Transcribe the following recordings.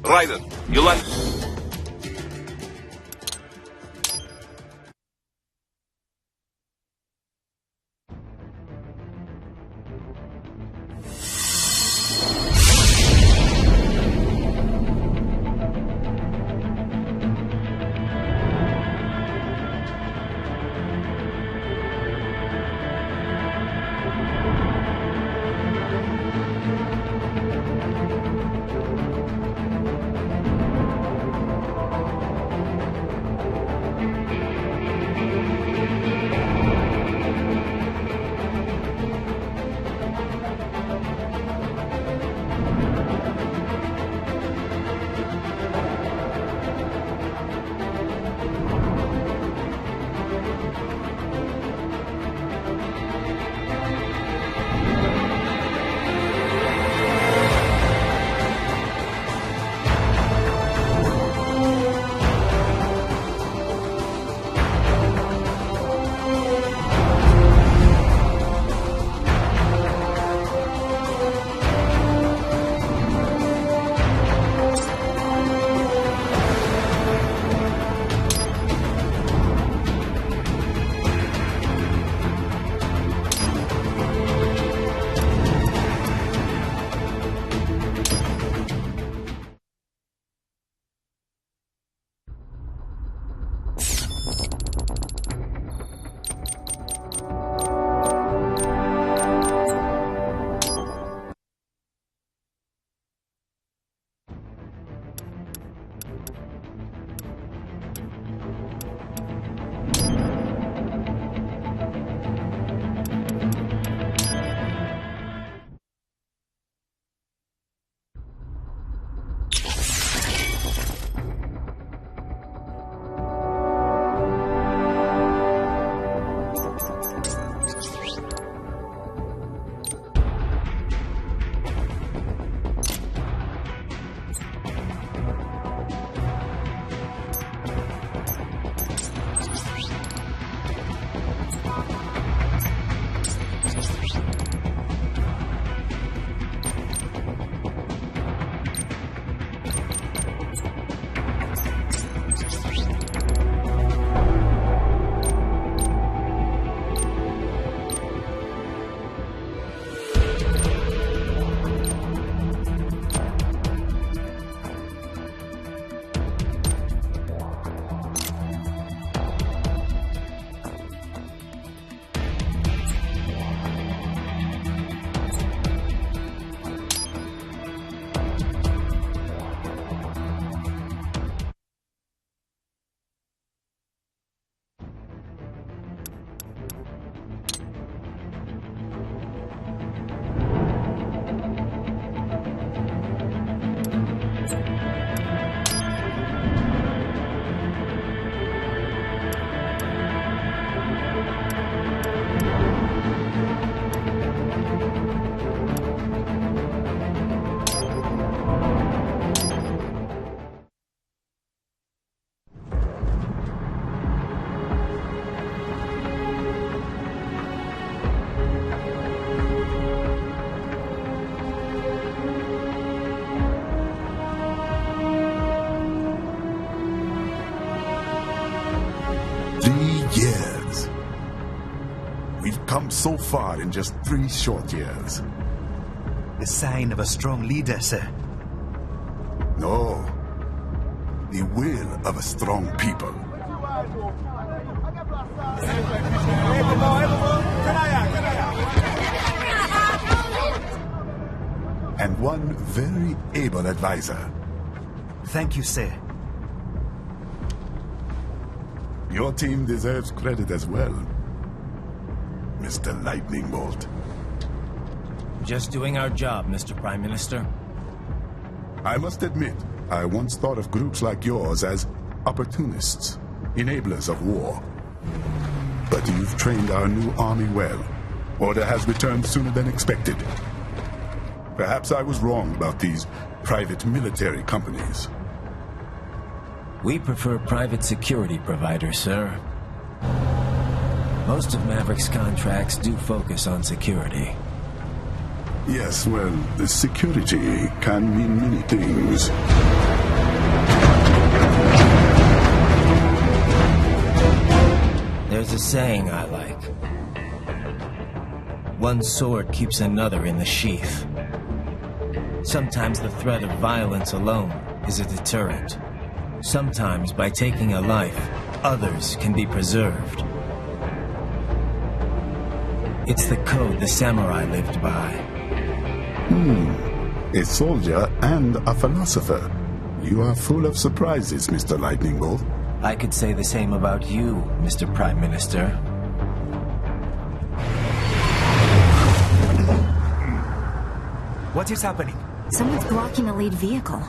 Ryder, you like... Come so far in just 3 short years. The sign of a strong leader, sir. No. The will of a strong people. And one very able advisor. Thank you, sir. Your team deserves credit as well, Mr. Lightning Bolt. Just doing our job, Mr. Prime Minister. I must admit, I once thought of groups like yours as opportunists, enablers of war. But you've trained our new army well. Order has returned sooner than expected. Perhaps I was wrong about these private military companies. We prefer private security providers, sir. Most of Maverick's contracts do focus on security. Yes, well, the security can mean many things. There's a saying I like. One sword keeps another in the sheath. Sometimes the threat of violence alone is a deterrent. Sometimes by taking a life, others can be preserved. It's the code the samurai lived by. A soldier and a philosopher. You are full of surprises, Mr. Lightning Bolt. I could say the same about you, Mr. Prime Minister. What is happening? Someone's blocking the lead vehicle.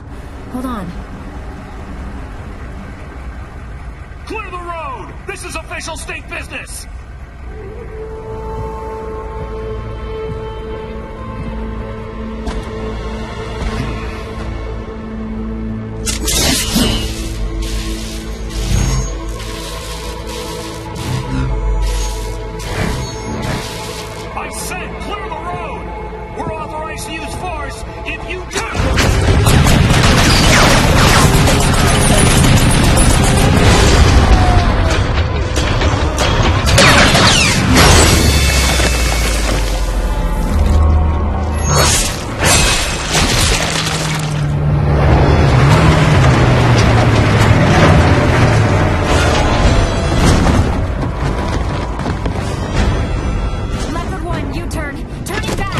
Hold on. Clear the road! This is official state business! I said clear the road! We're authorized to use force if you do! Leopard 1, U-turn. Turning back.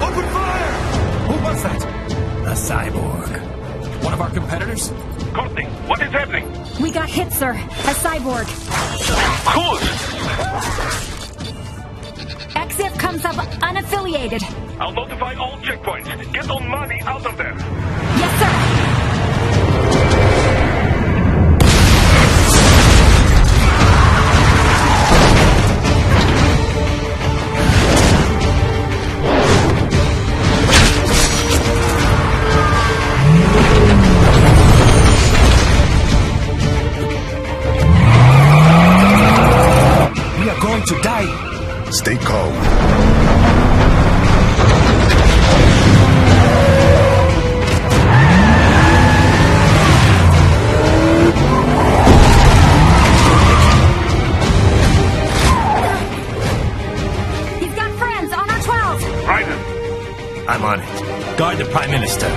Open fire! Who was that? A cyborg. One of our competitors? Courtney, what is happening? We got hit, sir. A cyborg. Who's? XF comes up unaffiliated. I'll notify all checkpoints. Get on money out of there. Yes, sir. We are going to die. Stay calm. He's got friends on our 12. Ryder, I'm on it. Guard the Prime Minister.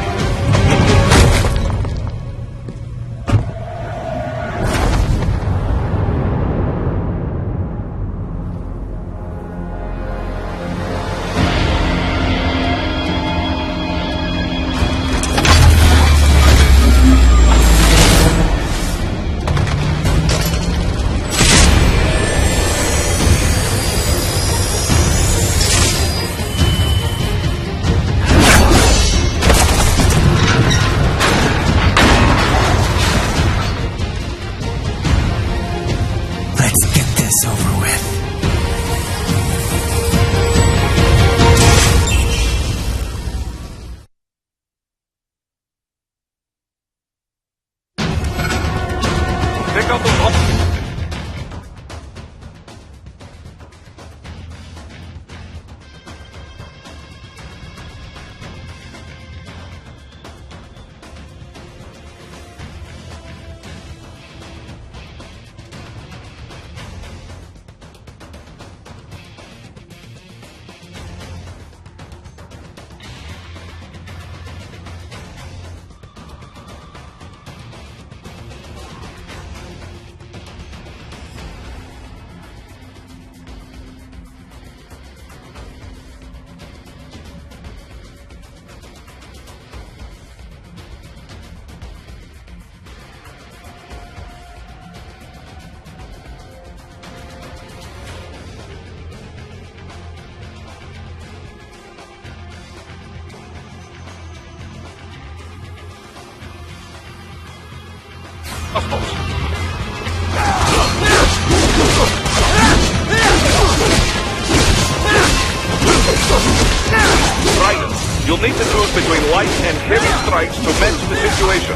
You'll need to choose between light and heavy strikes to match the situation.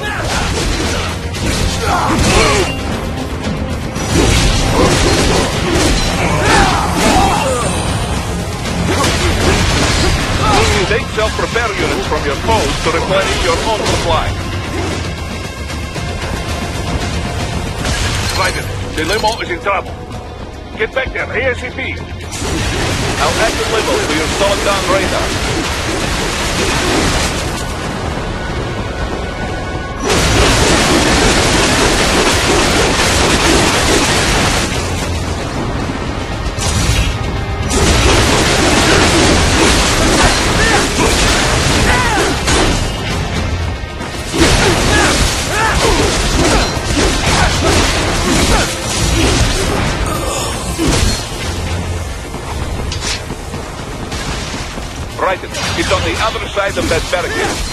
Take self-repair units from your foes to replenish your own supply. Raiden, the limo is in trouble. Get back there, ASAP. I'll add your level to your solid down radar. Right, it's on the other side of that barricade.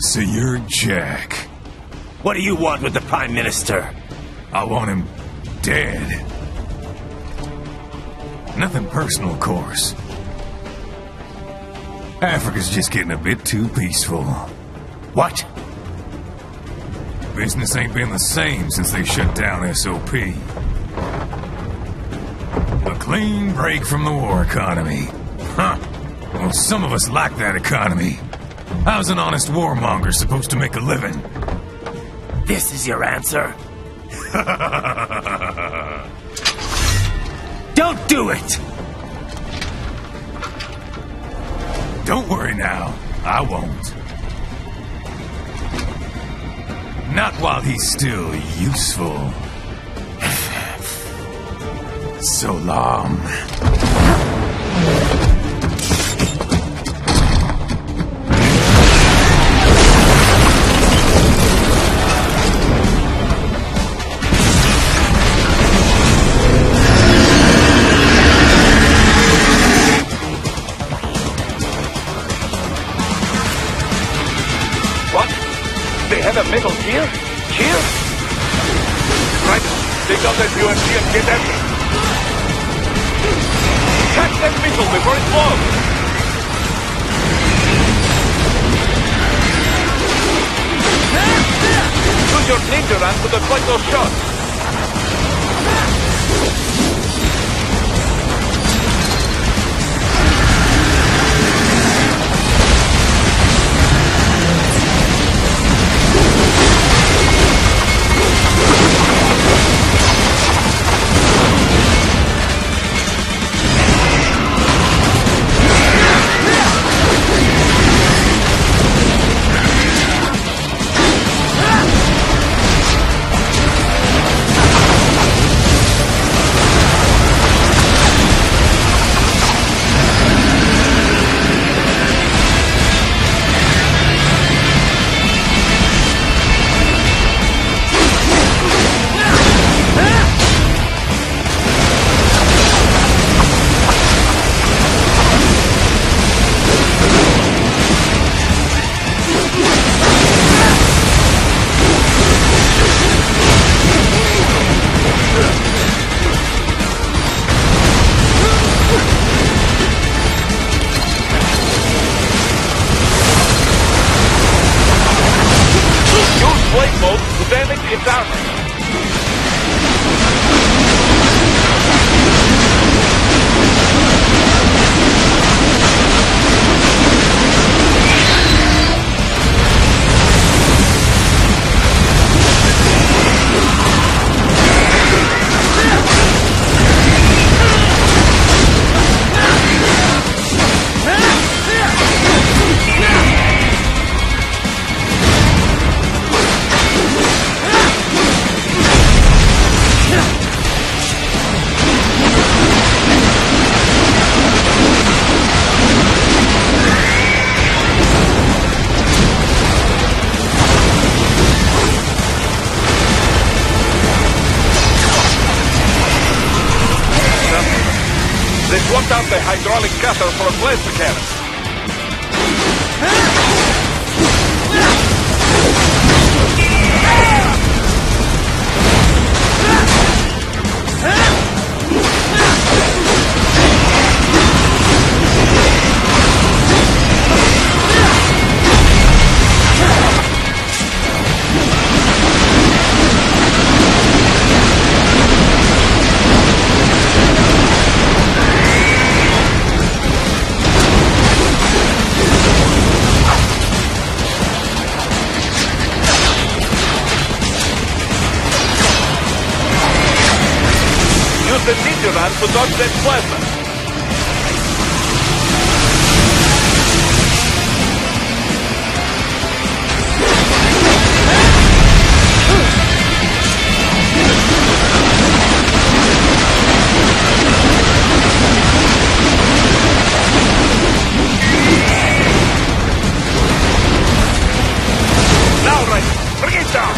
So you're Jack. What do you want with the Prime Minister? I want him dead. Nothing personal, of course. Africa's just getting a bit too peaceful. What? Business ain't been the same since they shut down SOP. A clean break from the war economy. Huh. Well, some of us like that economy. How's an honest warmonger supposed to make a living? This is your answer? Don't do it! Don't worry now. I won't. Not while he's still useful. So long. What? They have a metal gear? Here? Right. Take out that UMP and get at it. Catch that missile before it blows! Use your ninja run to deflect those shots! Blade mode to damage its armor. They swapped out the hydraulic cutter for a blaster cannon. Use the ninja run to dodge that plasma. Now, right, bring it down.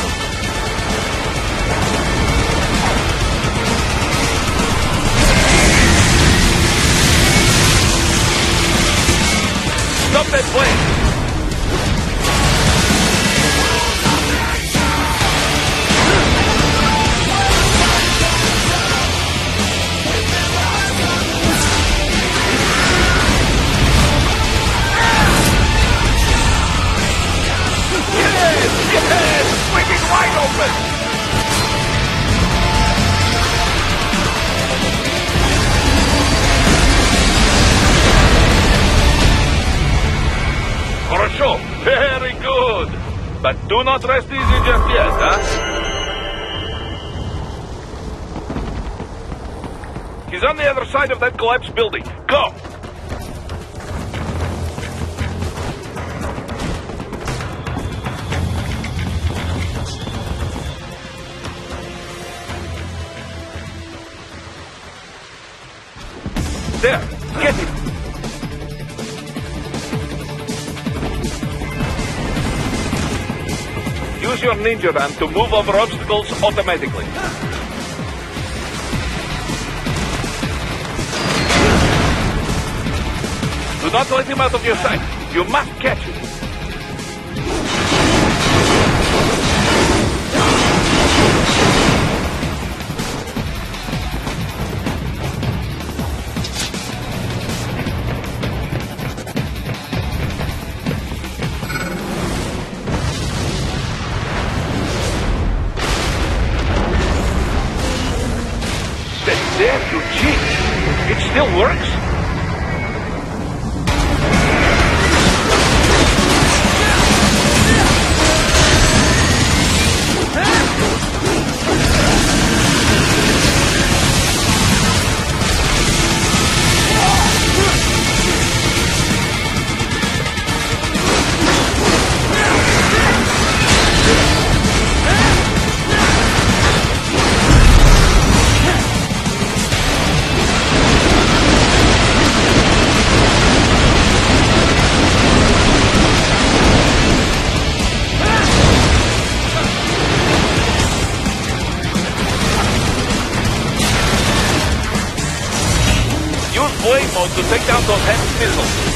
Stop that plane! Yes! Swing it wide open! Хорошо, very good. But do not rest easy just yet, huh? He's on the other side of that collapsed building. Go! There, get it! Use your ninja run to move over obstacles automatically. Do not let him out of your sight. You must catch him. There, you cheat! It still works? Blade mode to take down those heavy missiles.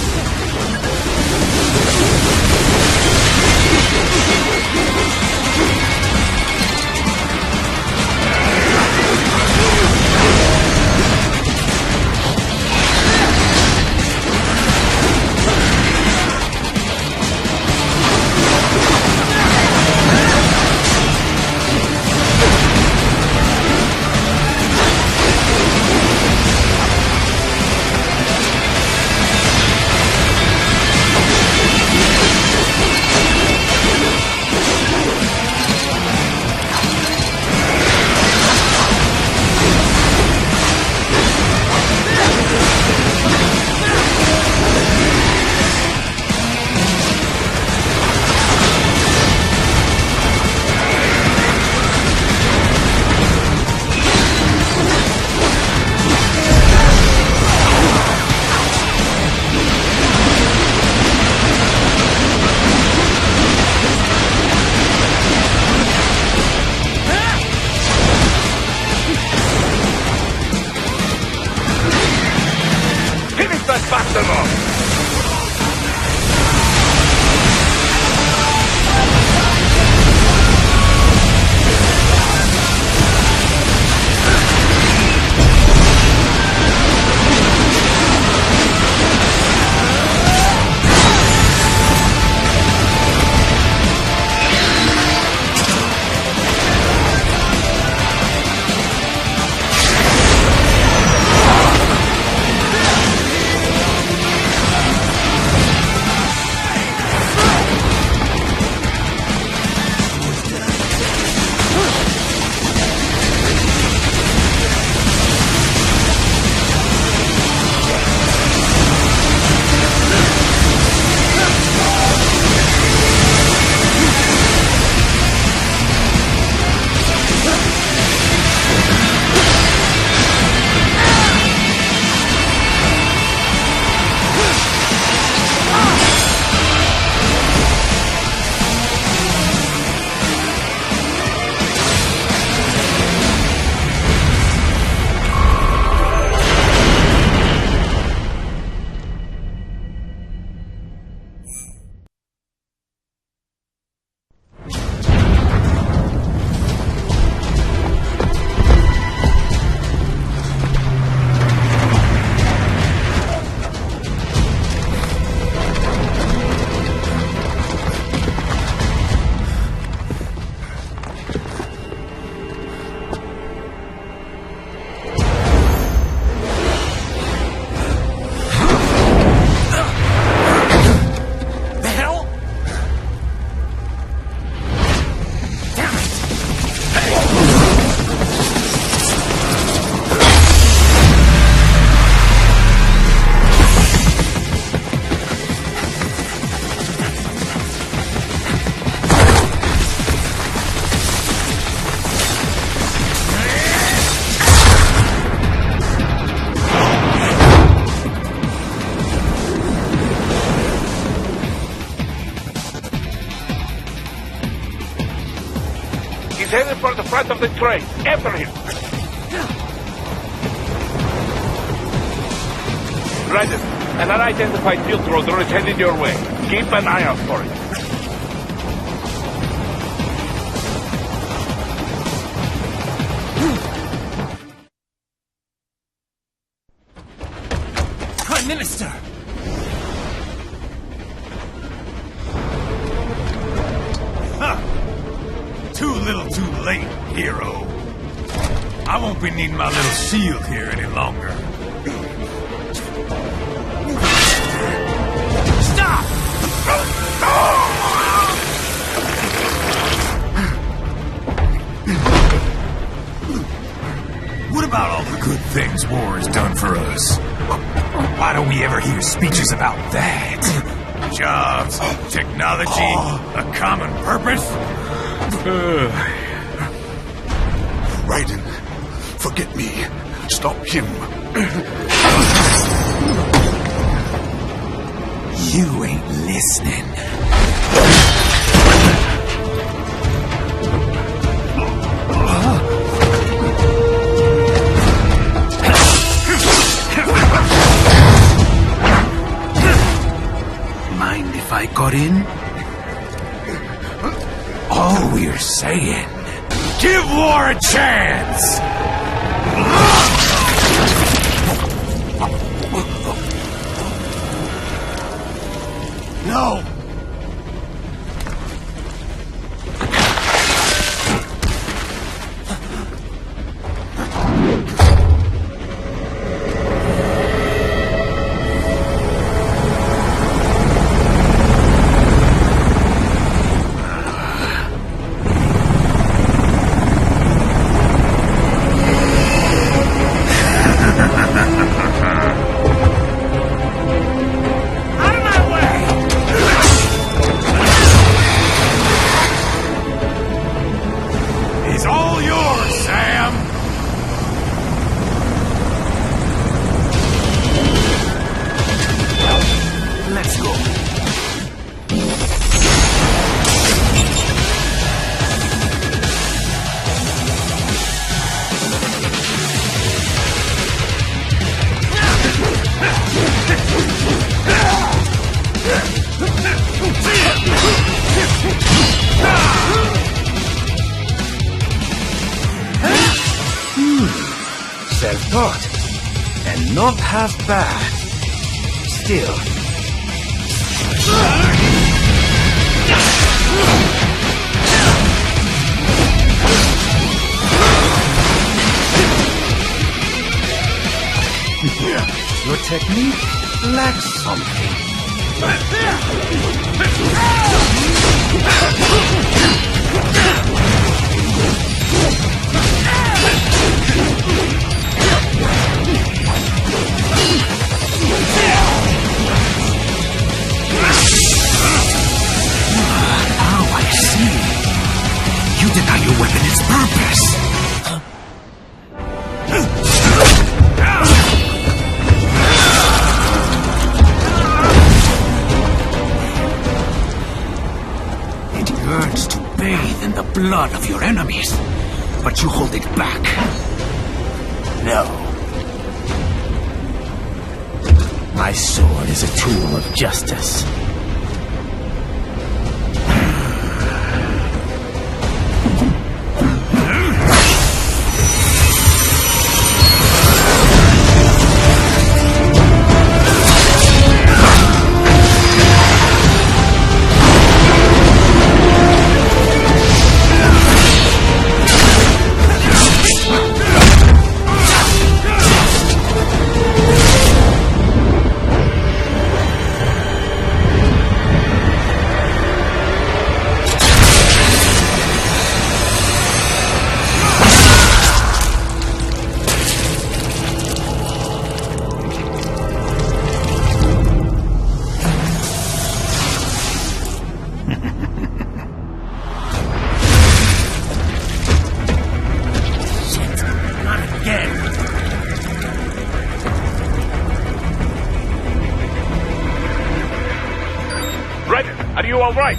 He's headed for the front of the train. After him. Raiden, an unidentified field roader is headed your way. Keep an eye out for it. Prime Minister! Too little too late, hero. I won't be needing my little shield here any longer. Stop! What about all the good things war has done for us? Why don't we ever hear speeches about that? Jobs, technology, a common purpose? Raiden, forget me. Stop him. You ain't listening. Mind if I got in? All we're saying, give war a chance! No! Self-taught. And not half bad. Still. Your technique lacks something. Now I see. You deny your weapon its purpose. It yearns to bathe in the blood of your enemies, but you hold it back. No. My sword is a tool of justice. Are you all right?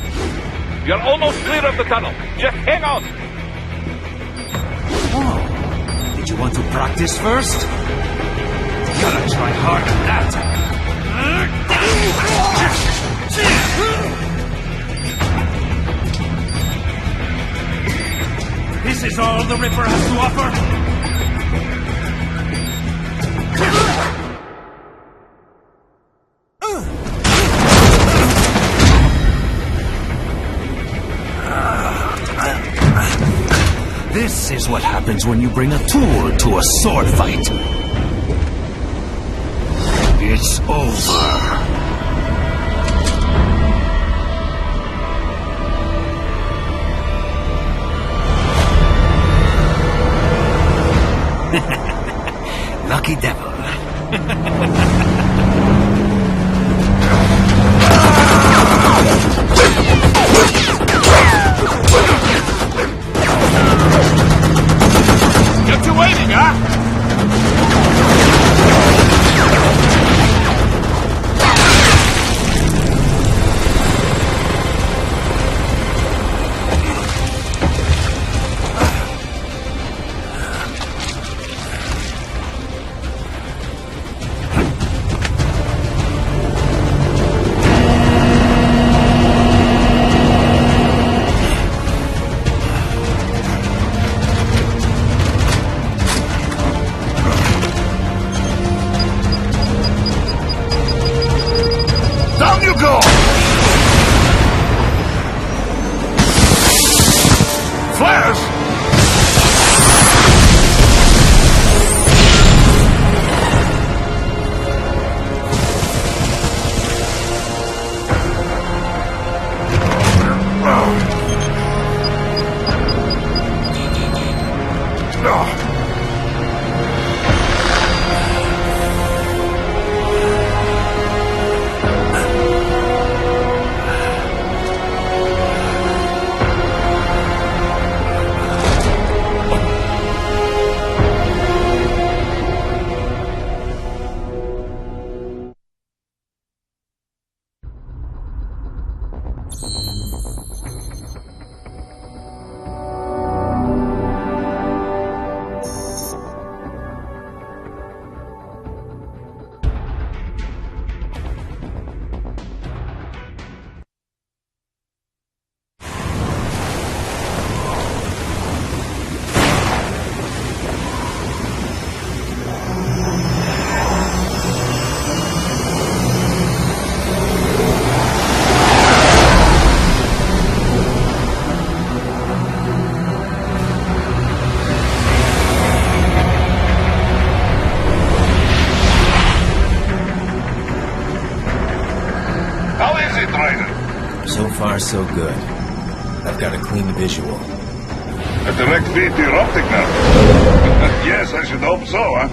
You're almost clear of the tunnel. Just hang on. Don't you want to practice first? Gotta try hard at that. This is all the Ripper has to offer? This is what happens when you bring a tool to a sword fight. It's over. Lucky devil. Get you waiting, huh? Down you go! Flares! So far, so good. I've got a clean visual. A direct feed to your optic nerve. Yes, I should hope so, huh?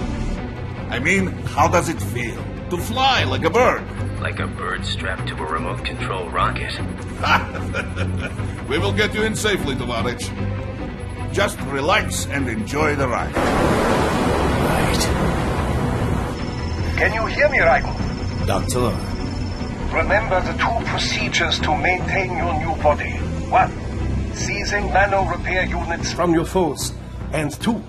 I mean, how does it feel? To fly like a bird? Like a bird strapped to a remote control rocket. We will get you in safely, Tovarich. Just relax and enjoy the ride. Right. Can you hear me, Raiko? Doctor, Remember the two procedures to maintain your new body. 1. Seizing nano repair units from your foes. And 2.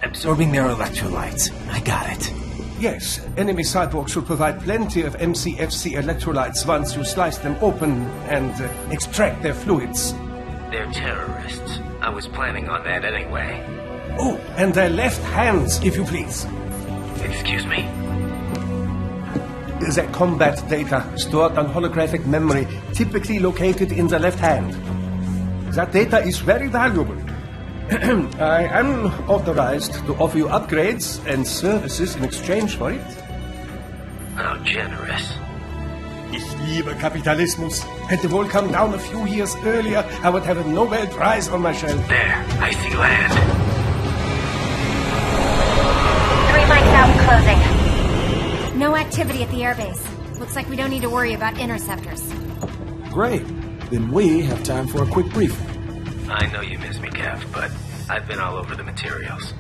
absorbing their electrolytes. I got it. Yes, enemy cyborgs should provide plenty of MCFC electrolytes once you slice them open and extract their fluids. They're terrorists. I was planning on that anyway. Oh, and their left hands, if you please. Excuse me? Their combat data stored on holographic memory, typically located in the left hand. That data is very valuable. I am authorized to offer you upgrades and services in exchange for it. How generous. Ich liebe Kapitalismus. Had the wall come down a few years earlier, I would have a Nobel Prize on my shelf. There, I see land. 3 mics out and closing. No activity at the airbase. Looks like we don't need to worry about interceptors. Great. Then we have time for a quick briefing. I know you miss me, Kev, but I've been all over the materials.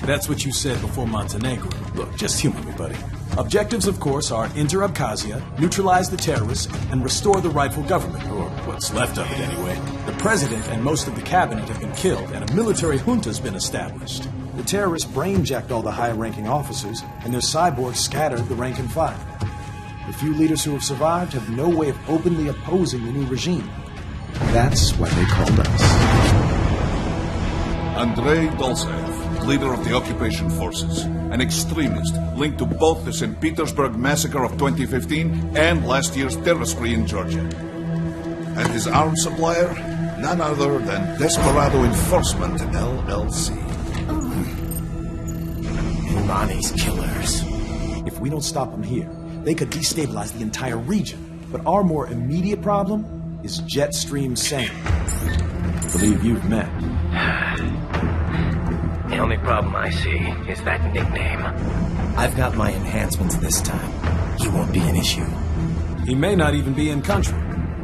That's what you said before Montenegro. Look, just humor me, buddy. Objectives, of course, are enter Abkhazia, neutralize the terrorists, and restore the rightful government, or what's left of it anyway. The president and most of the cabinet have been killed, and a military junta's been established. The terrorists brain-jacked all the high-ranking officers, and their cyborgs scattered the rank and file. The few leaders who have survived have no way of openly opposing the new regime. That's why they called us. Andrei Dolzaev, leader of the occupation forces, an extremist linked to both the St. Petersburg massacre of 2015 and last year's terror spree in Georgia. And his arms supplier, none other than Desperado Enforcement, LLC. Imani's killers. If we don't stop them here, they could destabilize the entire region. But our more immediate problem is Jetstream Sane. I believe you've met. The only problem I see is that nickname. I've got my enhancements this time. He won't be an issue. He may not even be in country.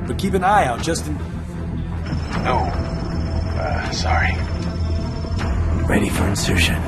But keep an eye out just in... No. Sorry. Ready for insertion.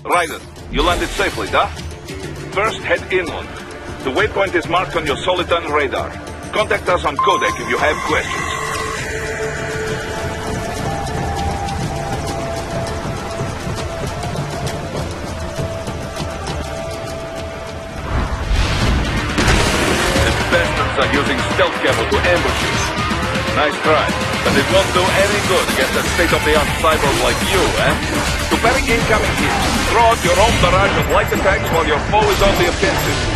Ryder, you landed safely, huh? First, head inland. The waypoint is marked on your Soliton radar. Contact us on Codec if you have questions. The bastards are using stealth camo to ambush you. Nice try, but it won't do any good against a state-of-the-art cyborg like you, eh? To parry incoming hits, throw out your own barrage of light attacks while your foe is on the offensive.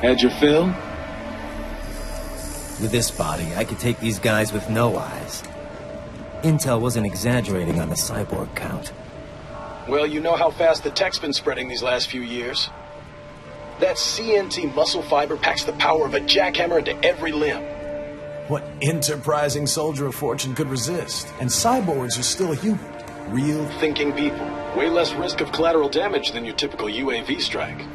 Had your fill? With this body, I could take these guys with no eyes. Intel wasn't exaggerating on the cyborg count. Well, you know how fast the tech's been spreading these last few years. That CNT muscle fiber packs the power of a jackhammer into every limb. What enterprising soldier of fortune could resist? And cyborgs are still human. Real thinking people. Way less risk of collateral damage than your typical UAV strike.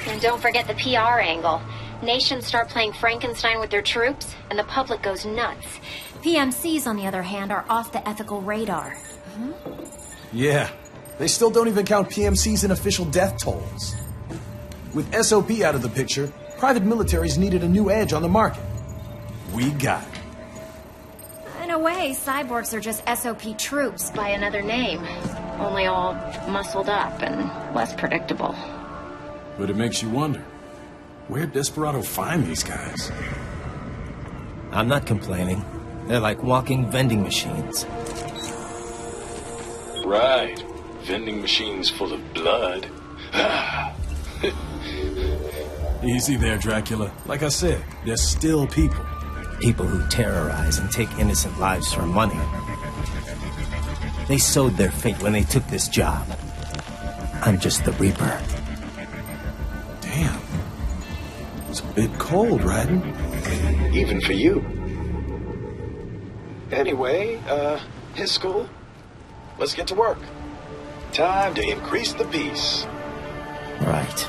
And don't forget the PR angle. Nations start playing Frankenstein with their troops, and the public goes nuts. PMCs, on the other hand, are off the ethical radar. Yeah. They still don't even count PMCs in official death tolls. With SOP out of the picture, private militaries needed a new edge on the market. We got it. In a way, cyborgs are just SOP troops by another name. Only all muscled up and less predictable. But it makes you wonder, where'd Desperado find these guys? I'm not complaining. They're like walking vending machines. Right. Vending machines full of blood. Easy there, Dracula. Like I said, they're still people. People who terrorize and take innocent lives for money. They sowed their fate when they took this job. I'm just the Reaper. Damn. It's a bit cold, Raiden. Even for you. Anyway, his school. Let's get to work. Time to increase the peace. Right.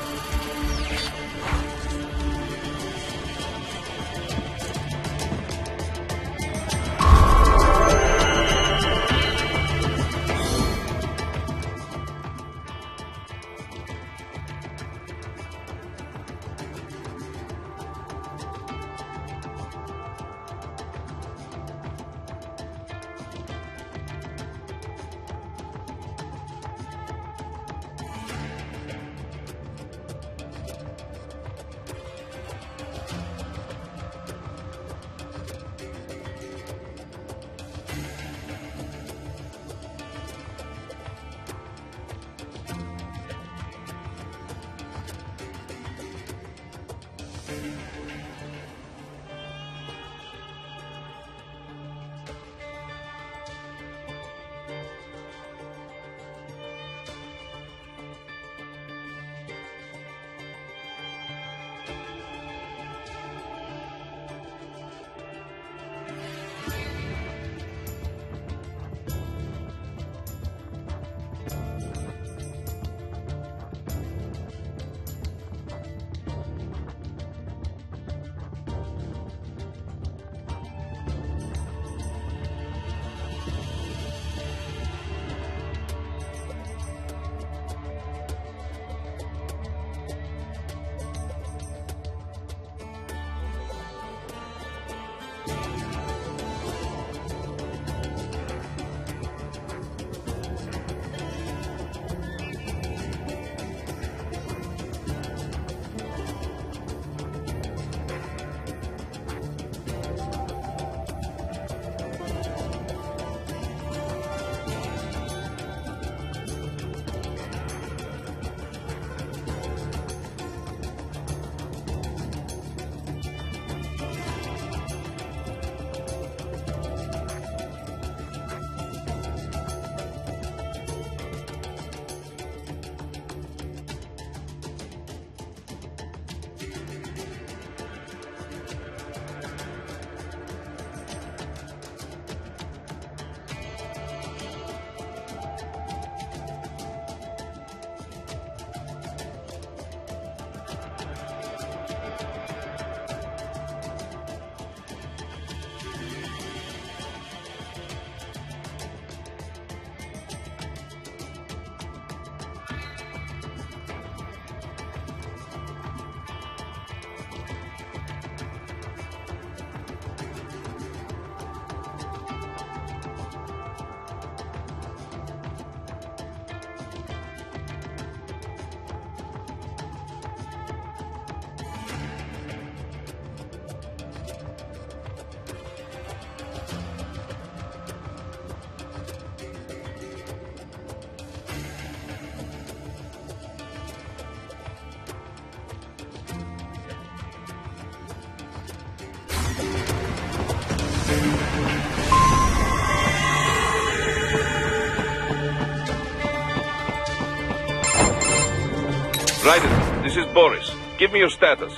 Raiden, this is Boris. Give me your status.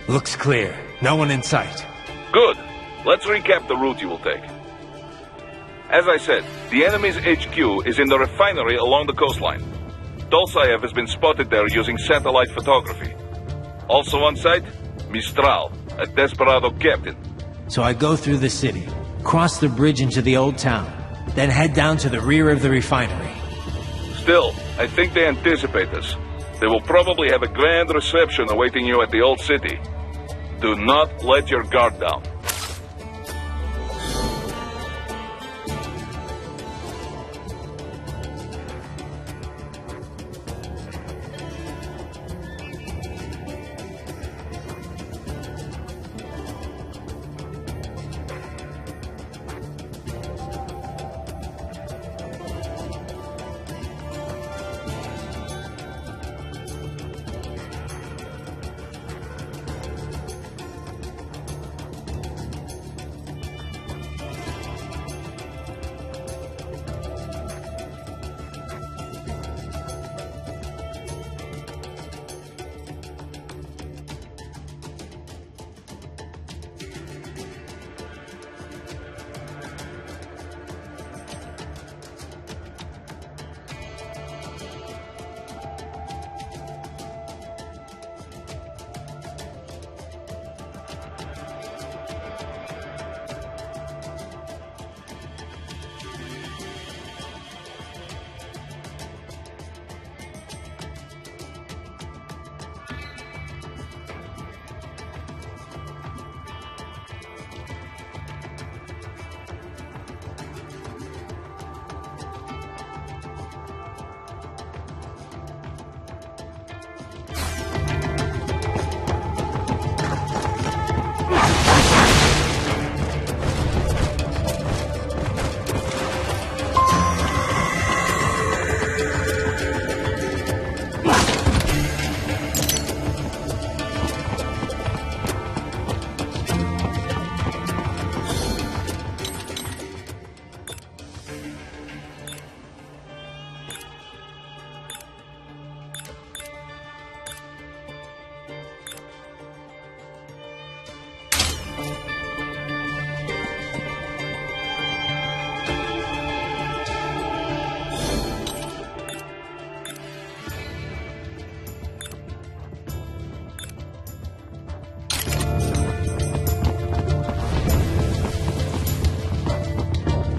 Looks clear. No one in sight. Good. Let's recap the route you will take. As I said, the enemy's HQ is in the refinery along the coastline. Dolsaev has been spotted there using satellite photography. Also on site, Mistral, a desperado captain. So I go through the city, cross the bridge into the old town, then head down to the rear of the refinery. Still, I think they anticipate us. They will probably have a grand reception awaiting you at the old city. Do not let your guard down.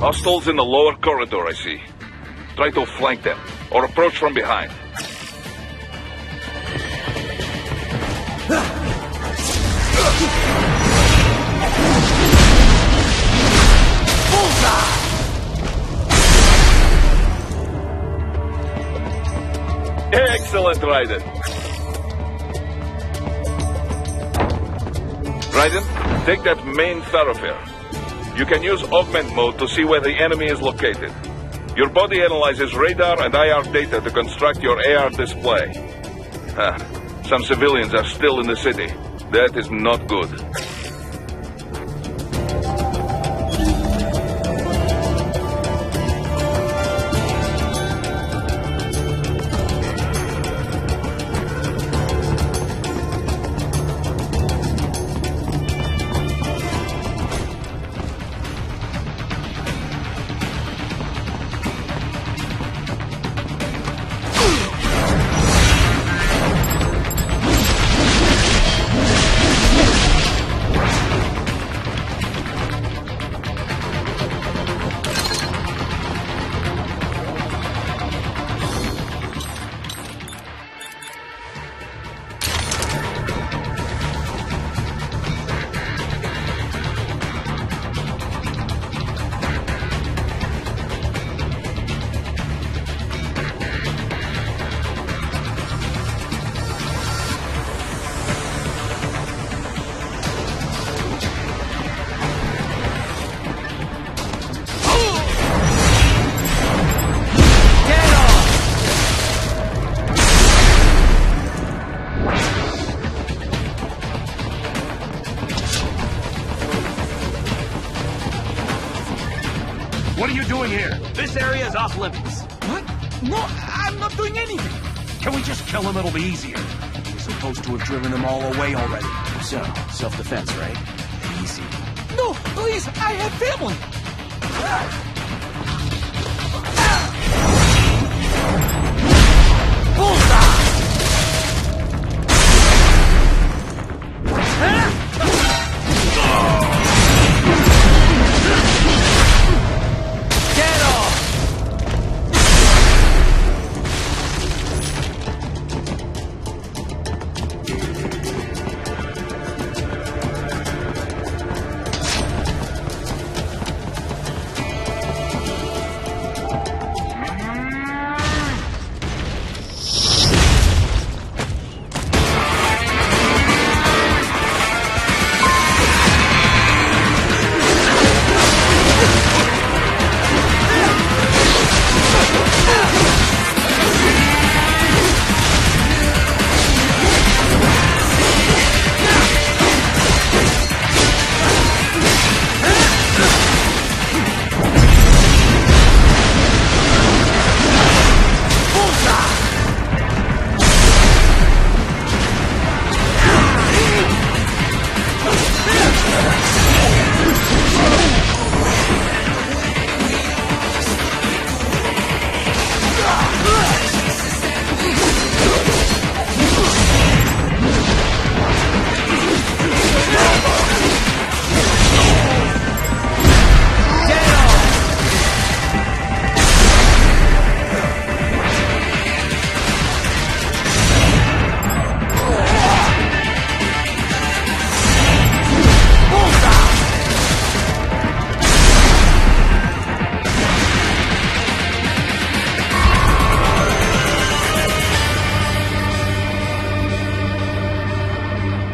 Hostiles in the lower corridor, I see. Try to flank them, or approach from behind. Excellent, Raiden. Raiden, take that main thoroughfare. You can use augment mode to see where the enemy is located. Your body analyzes radar and IR data to construct your AR display. Some civilians are still in the city. That is not good. What are you doing here? This area is off limits. What? No, I'm not doing anything. Can we just kill him? It'll be easier. We're supposed to have driven them all away already. So, self-defense, right? Easy. No, please, I have family.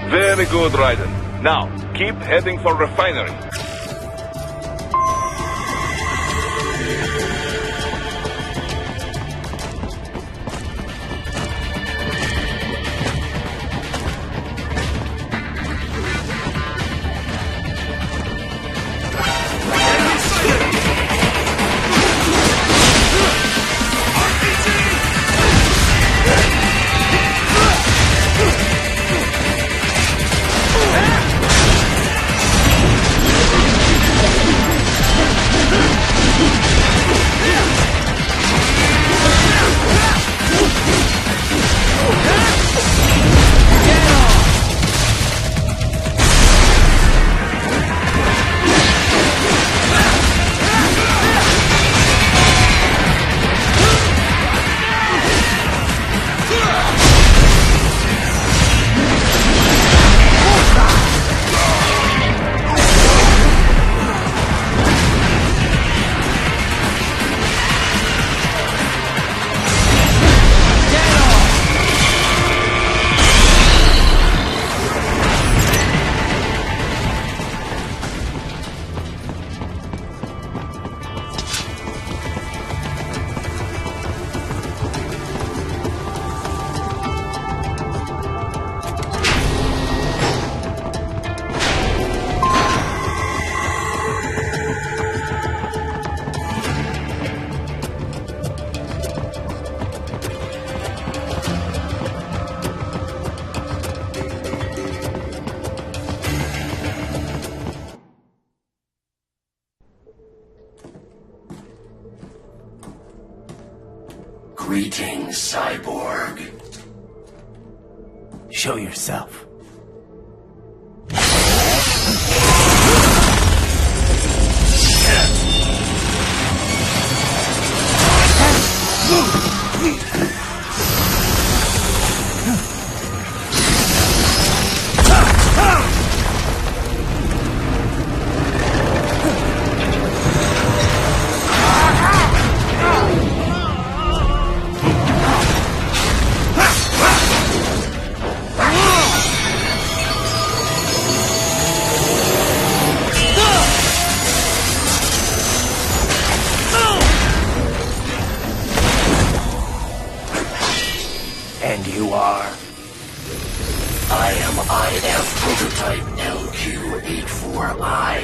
Very good, Raiden. Now, keep heading for refinery. Greetings, cyborg. Show yourself. And you are? I am IF Prototype LQ84I.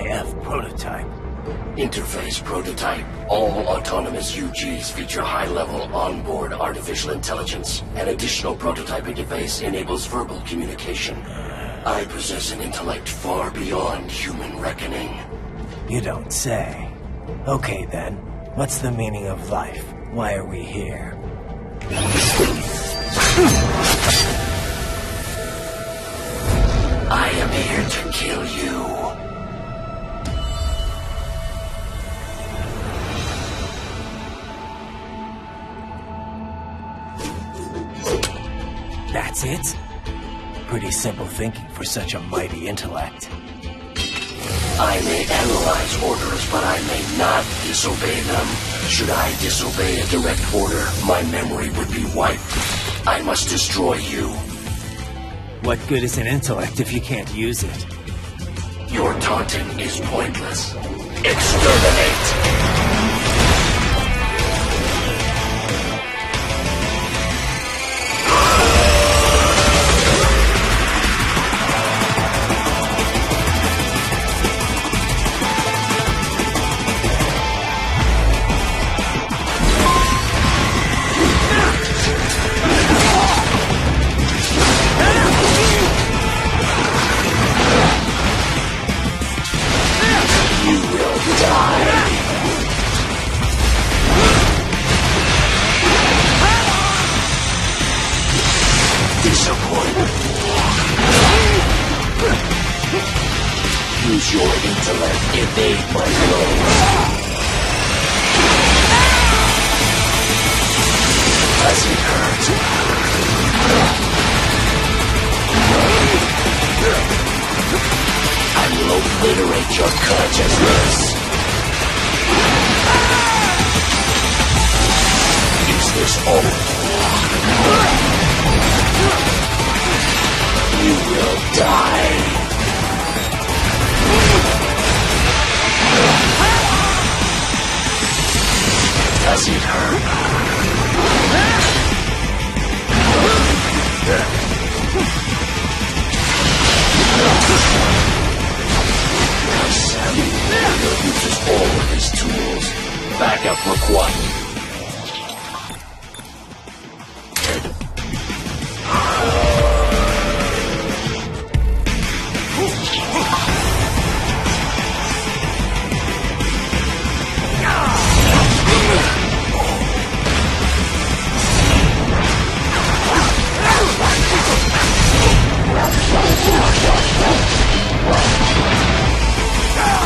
IF Prototype. Interface prototype. All autonomous UGs feature high-level onboard artificial intelligence. An additional prototyping device enables verbal communication. I possess an intellect far beyond human reckoning. You don't say. Okay then, what's the meaning of life? Why are we here? I am here to kill you. That's it? Pretty simple thinking for such a mighty intellect. I may analyze orders, but I may not disobey them. Should I disobey a direct order, my memory would be wiped. I must destroy you. What good is an intellect if you can't use it? Your taunting is pointless. Exterminate! Use your intellect, evade my blows. Does it hurt? I will obliterate your consciousness. Is this all? You will die. Does it hurt? Now Sammy uses all of his tools. Backup required.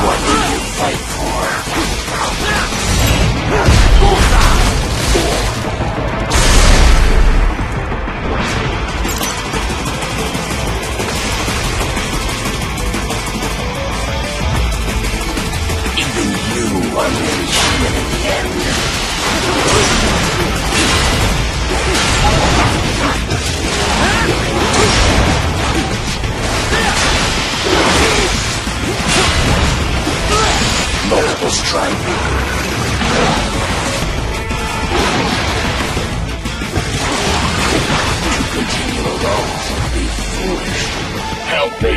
What do you fight for? Even you are merely human in the end. Multiple strike. To continue alone would be foolish. Help me.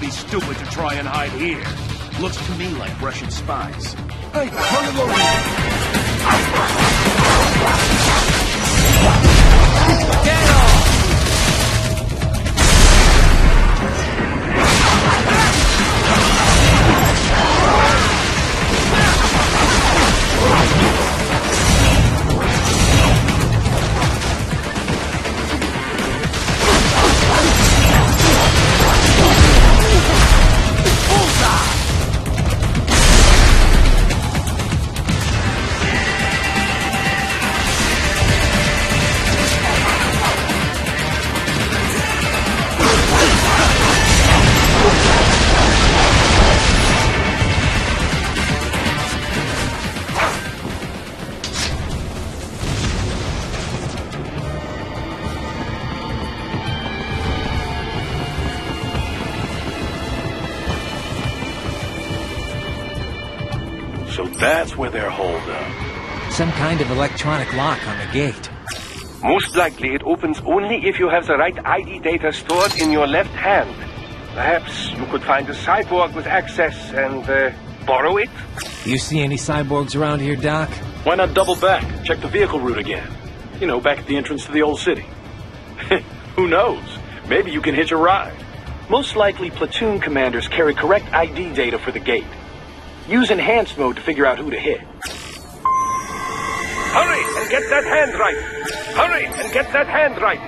be stupid to try and hide here. Looks to me like Russian spies. Hey, turn it over! Get off! So that's where they're holed up. Some kind of electronic lock on the gate. Most likely it opens only if you have the right ID data stored in your left hand. Perhaps you could find a cyborg with access and borrow it? You see any cyborgs around here, Doc? Why not double back? Check the vehicle route again. You know, back at the entrance to the old city. Who knows? Maybe you can hitch a ride. Most likely platoon commanders carry correct ID data for the gate. Use enhanced mode to figure out who to hit. Hurry and get that hand right! Hurry and get that hand right!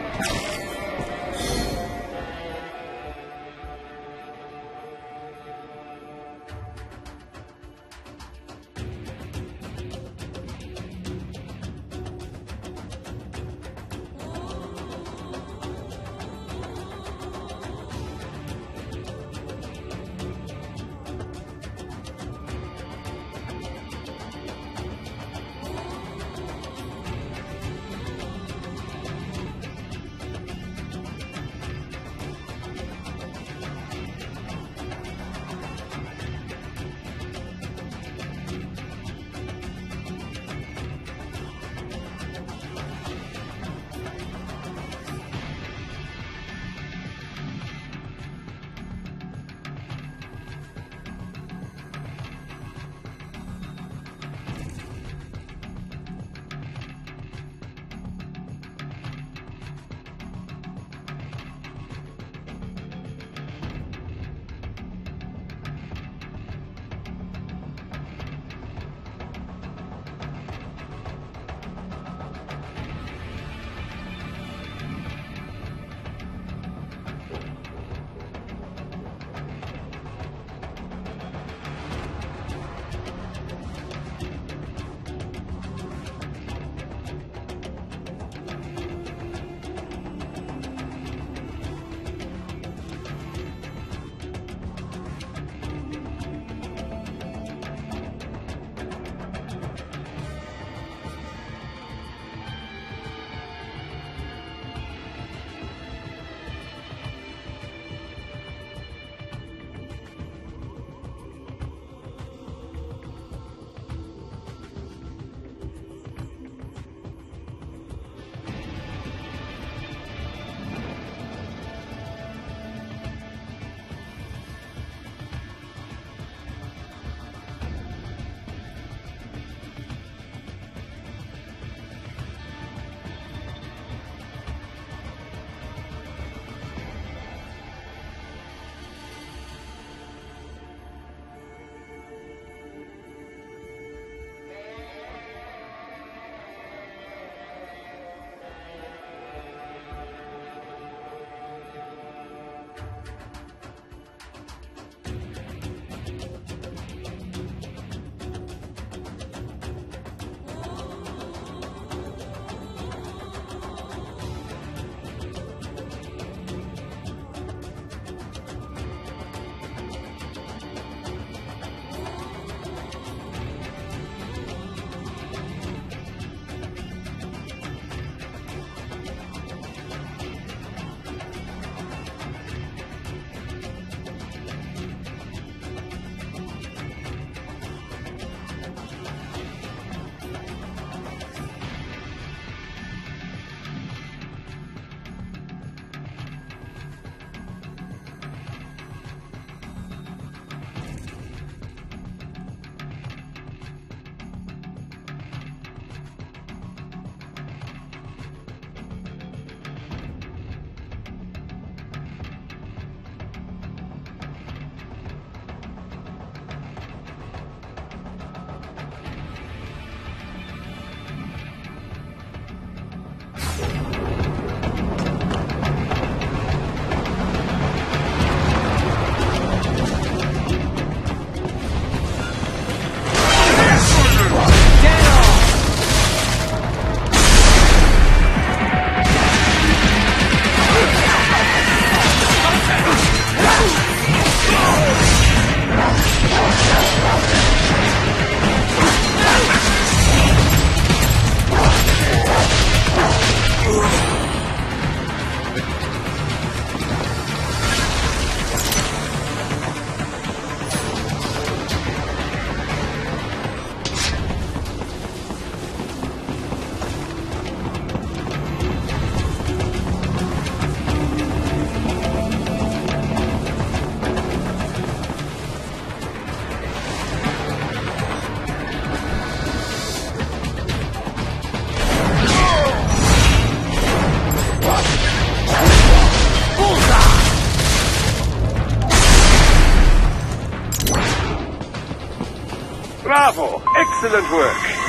Excellent work.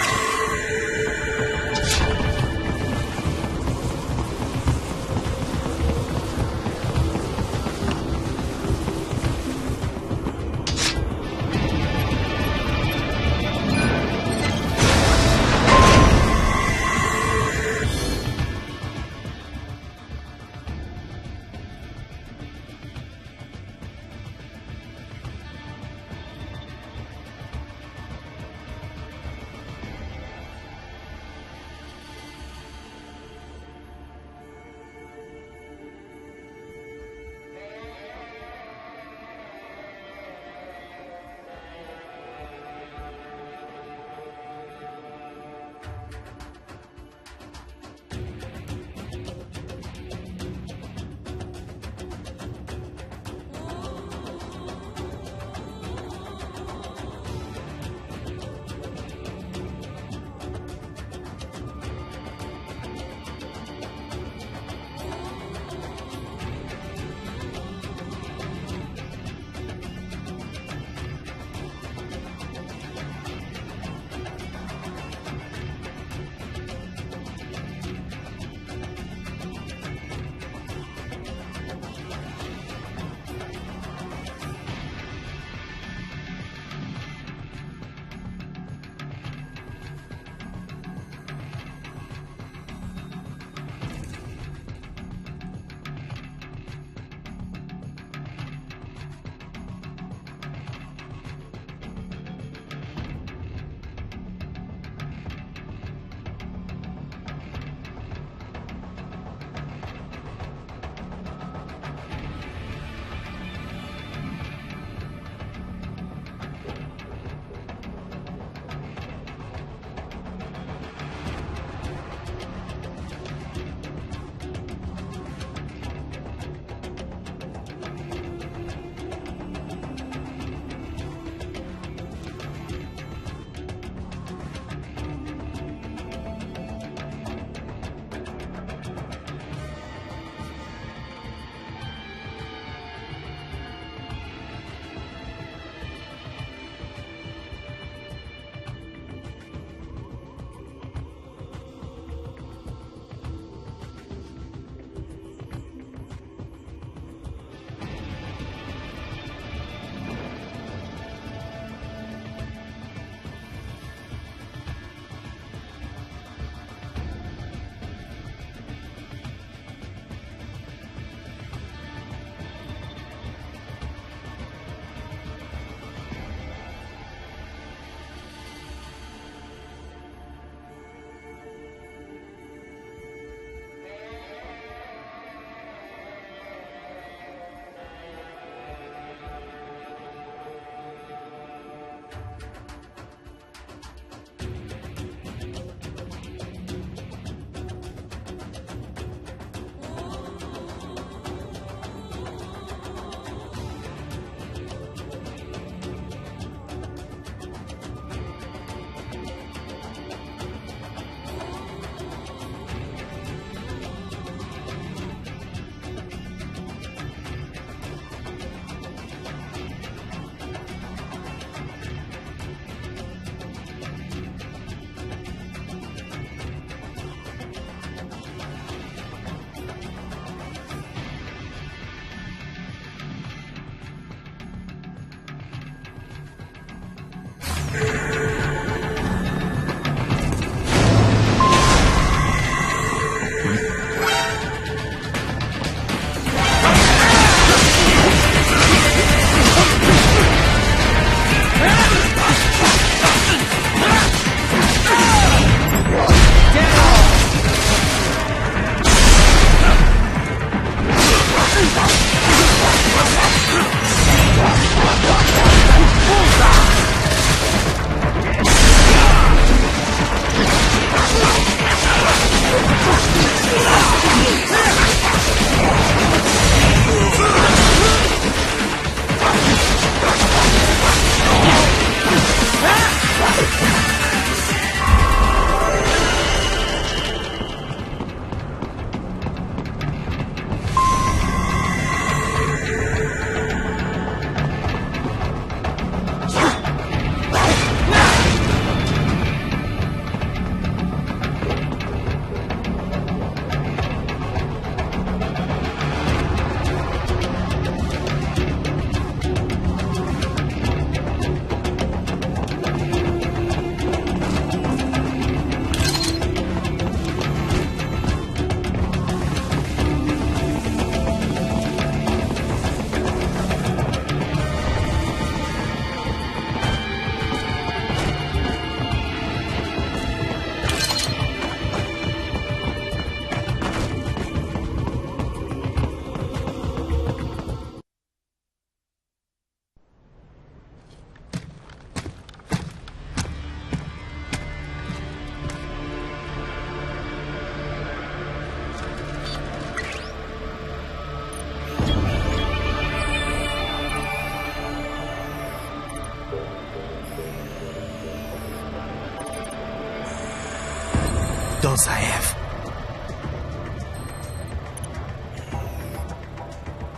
Dozaev.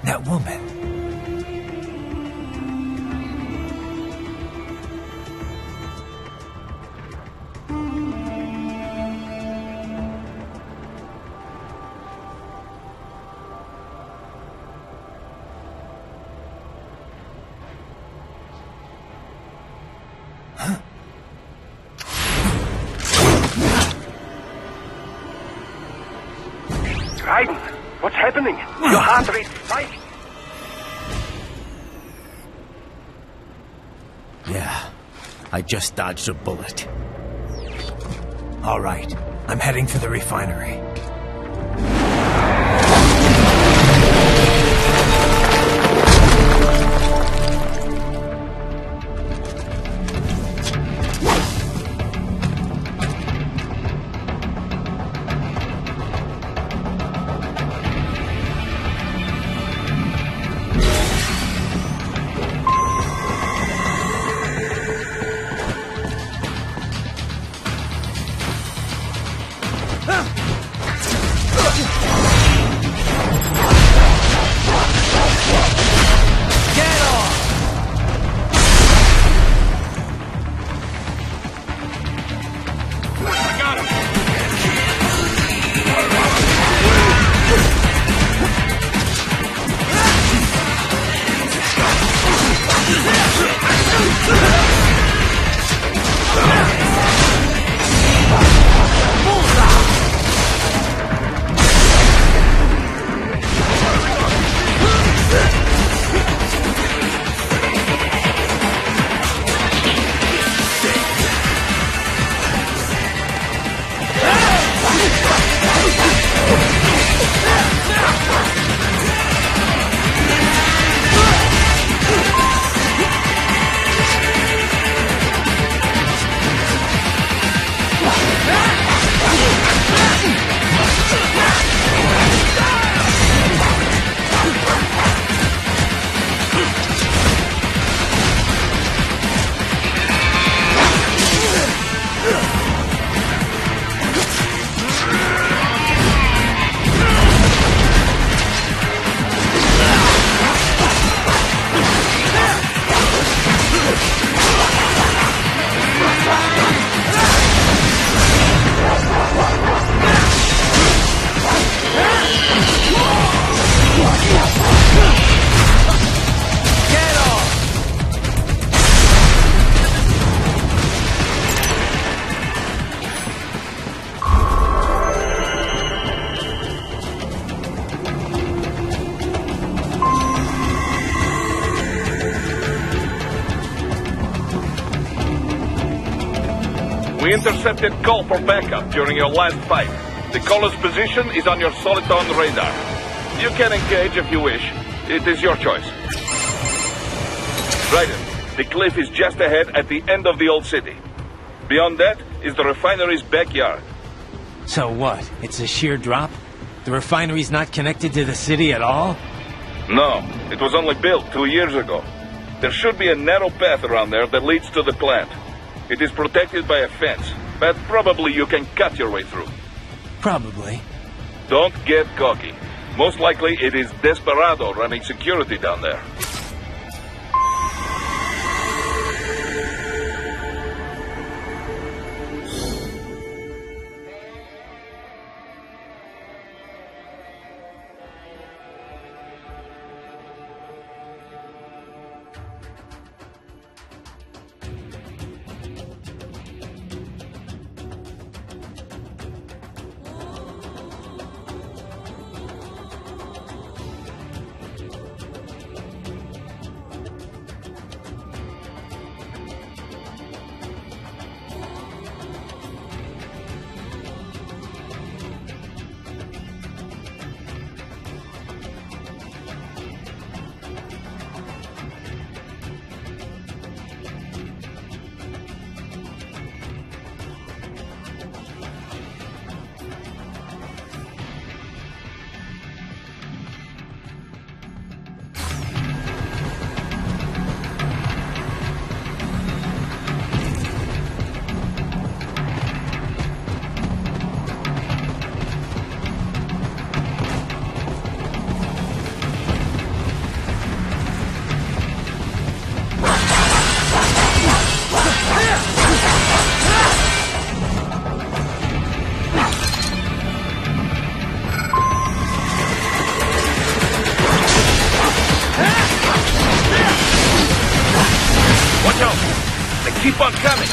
That woman. Raiden, what's happening? Your heart rate's spiking. Yeah, I just dodged a bullet. All right, I'm heading for the refinery. We intercepted call for backup during your last fight. The caller's position is on your Soliton radar. You can engage if you wish. It is your choice. Raiden, the cliff is just ahead at the end of the old city. Beyond that is the refinery's backyard. So what? It's a sheer drop? The refinery's not connected to the city at all? No, it was only built 2 years ago. There should be a narrow path around there that leads to the plant. It is protected by a fence, but probably you can cut your way through. Probably. Don't get cocky. Most likely it is Desperado running security down there. one coming!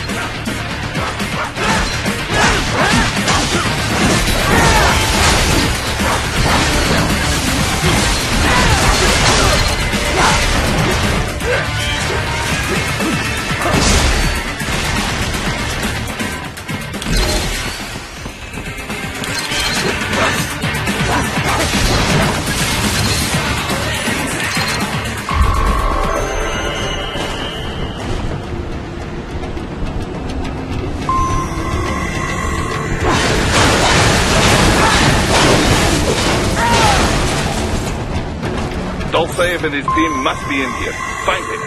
Dolphin and his team must be in here. Find him.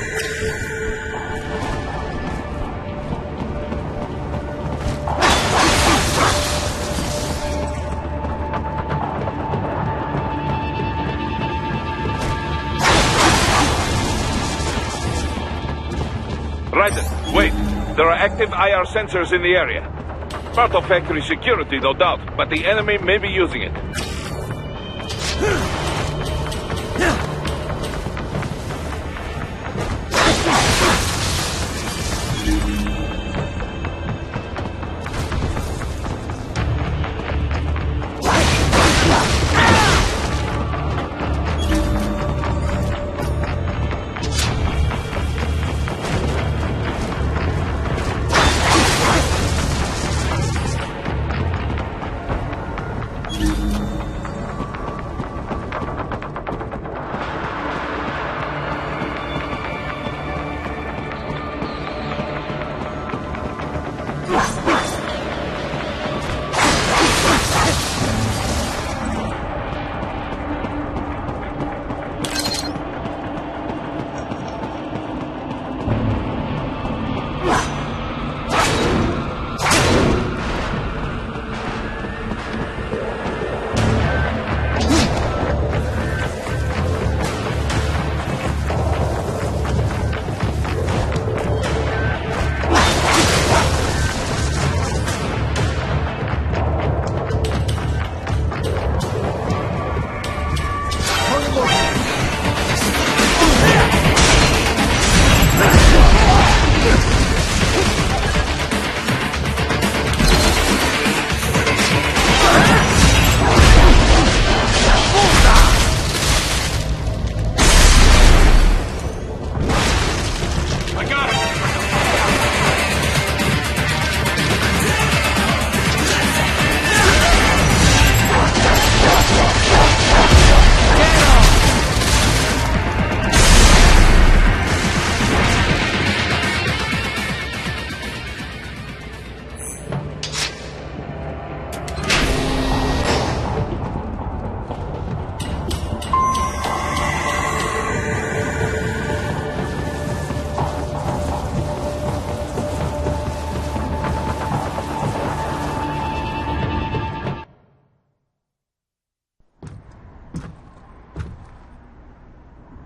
Ryder, wait. There are active IR sensors in the area. Part of factory security, no doubt, but the enemy may be using it.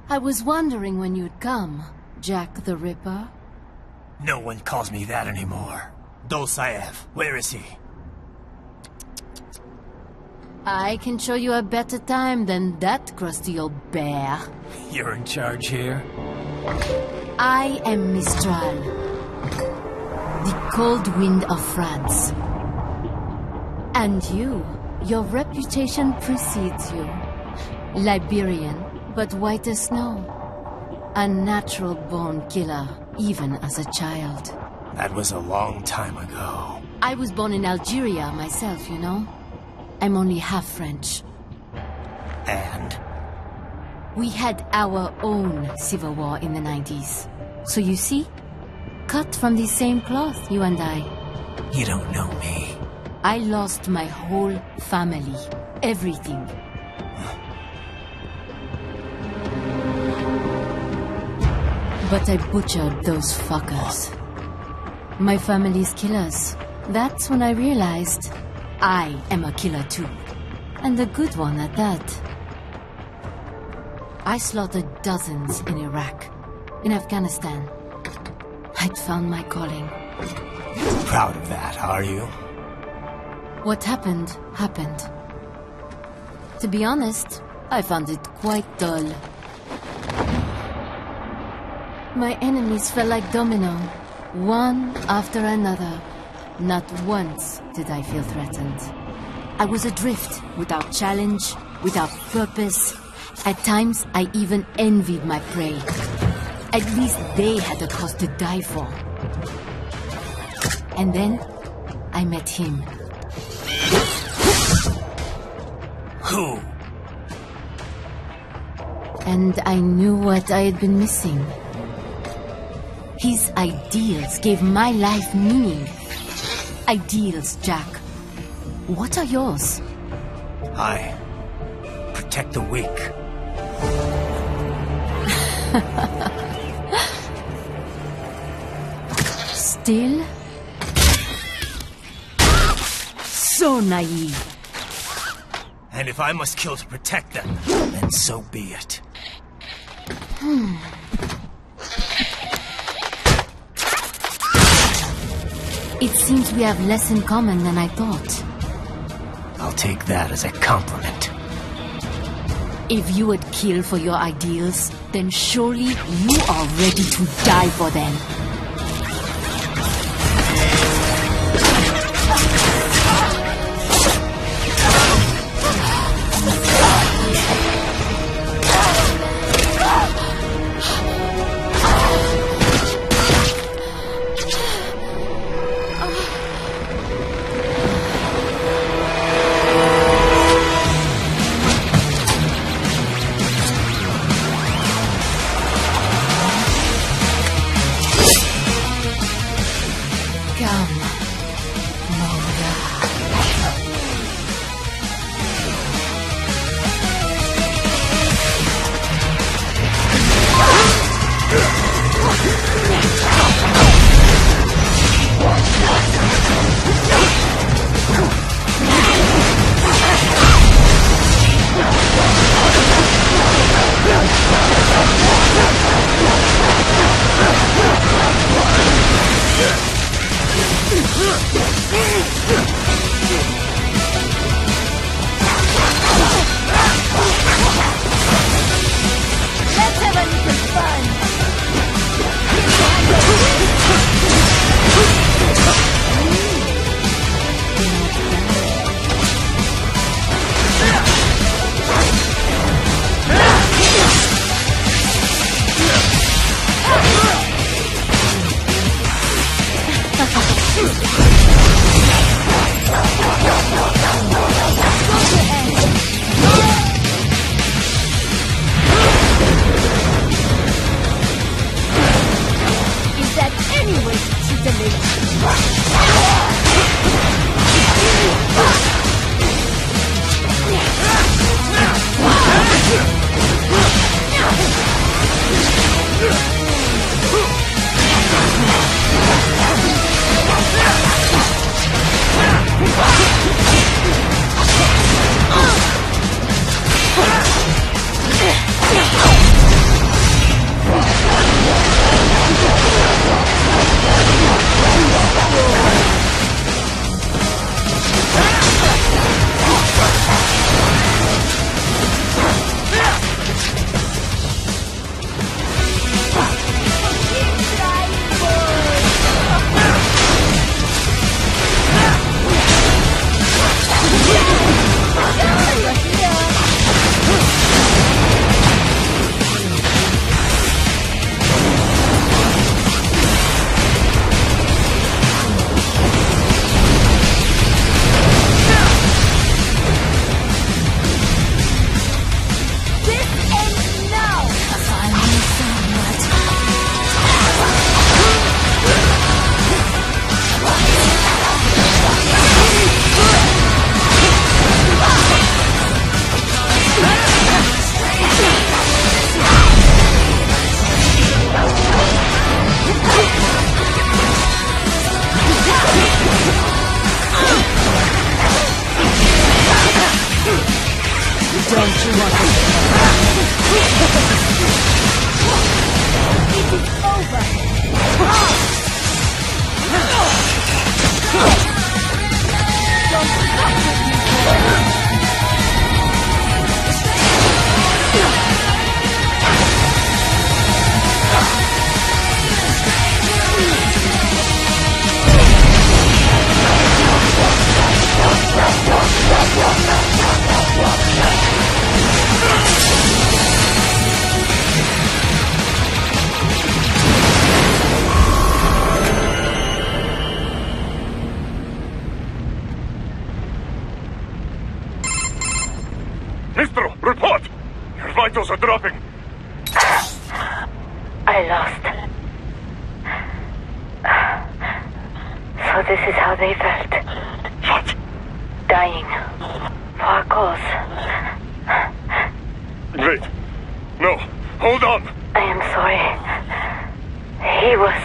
I was wondering when you'd come, Jack the Ripper. No one calls me that anymore. Dosaev, where is he? I can show you a better time than that crusty old bear. You're in charge here? I am Mistral, the cold wind of France. And your reputation precedes you. Liberian, but white as snow. A natural-born killer, even as a child. That was a long time ago. I was born in Algeria myself, you know. I'm only half French. And? We had our own civil war in the 90s. So you see? Cut from the same cloth, you and I. You don't know me. I lost my whole family. Everything. But I butchered those fuckers. My family's killers. That's when I realized I am a killer too. And a good one at that. I slaughtered dozens in Iraq, in Afghanistan. I'd found my calling. Proud of that, are you? What happened, happened. To be honest, I found it quite dull. My enemies fell like domino. One after another, not once did I feel threatened. I was adrift, without challenge, without purpose. At times, I even envied my prey. At least they had a cause to die for. And then, I met him. Who? And I knew what I had been missing. His ideals gave my life meaning. Ideals, Jack. What are yours? I protect the weak. Still? So naive. And if I must kill to protect them, then so be it. It seems we have less in common than I thought. I'll take that as a compliment. If you would kill for your ideals, then surely you are ready to die for them. Mistro, report! Your vitals are dropping. I lost. So this is how they felt. What? Dying. For a cause. Wait. No. Hold on. I am sorry. He was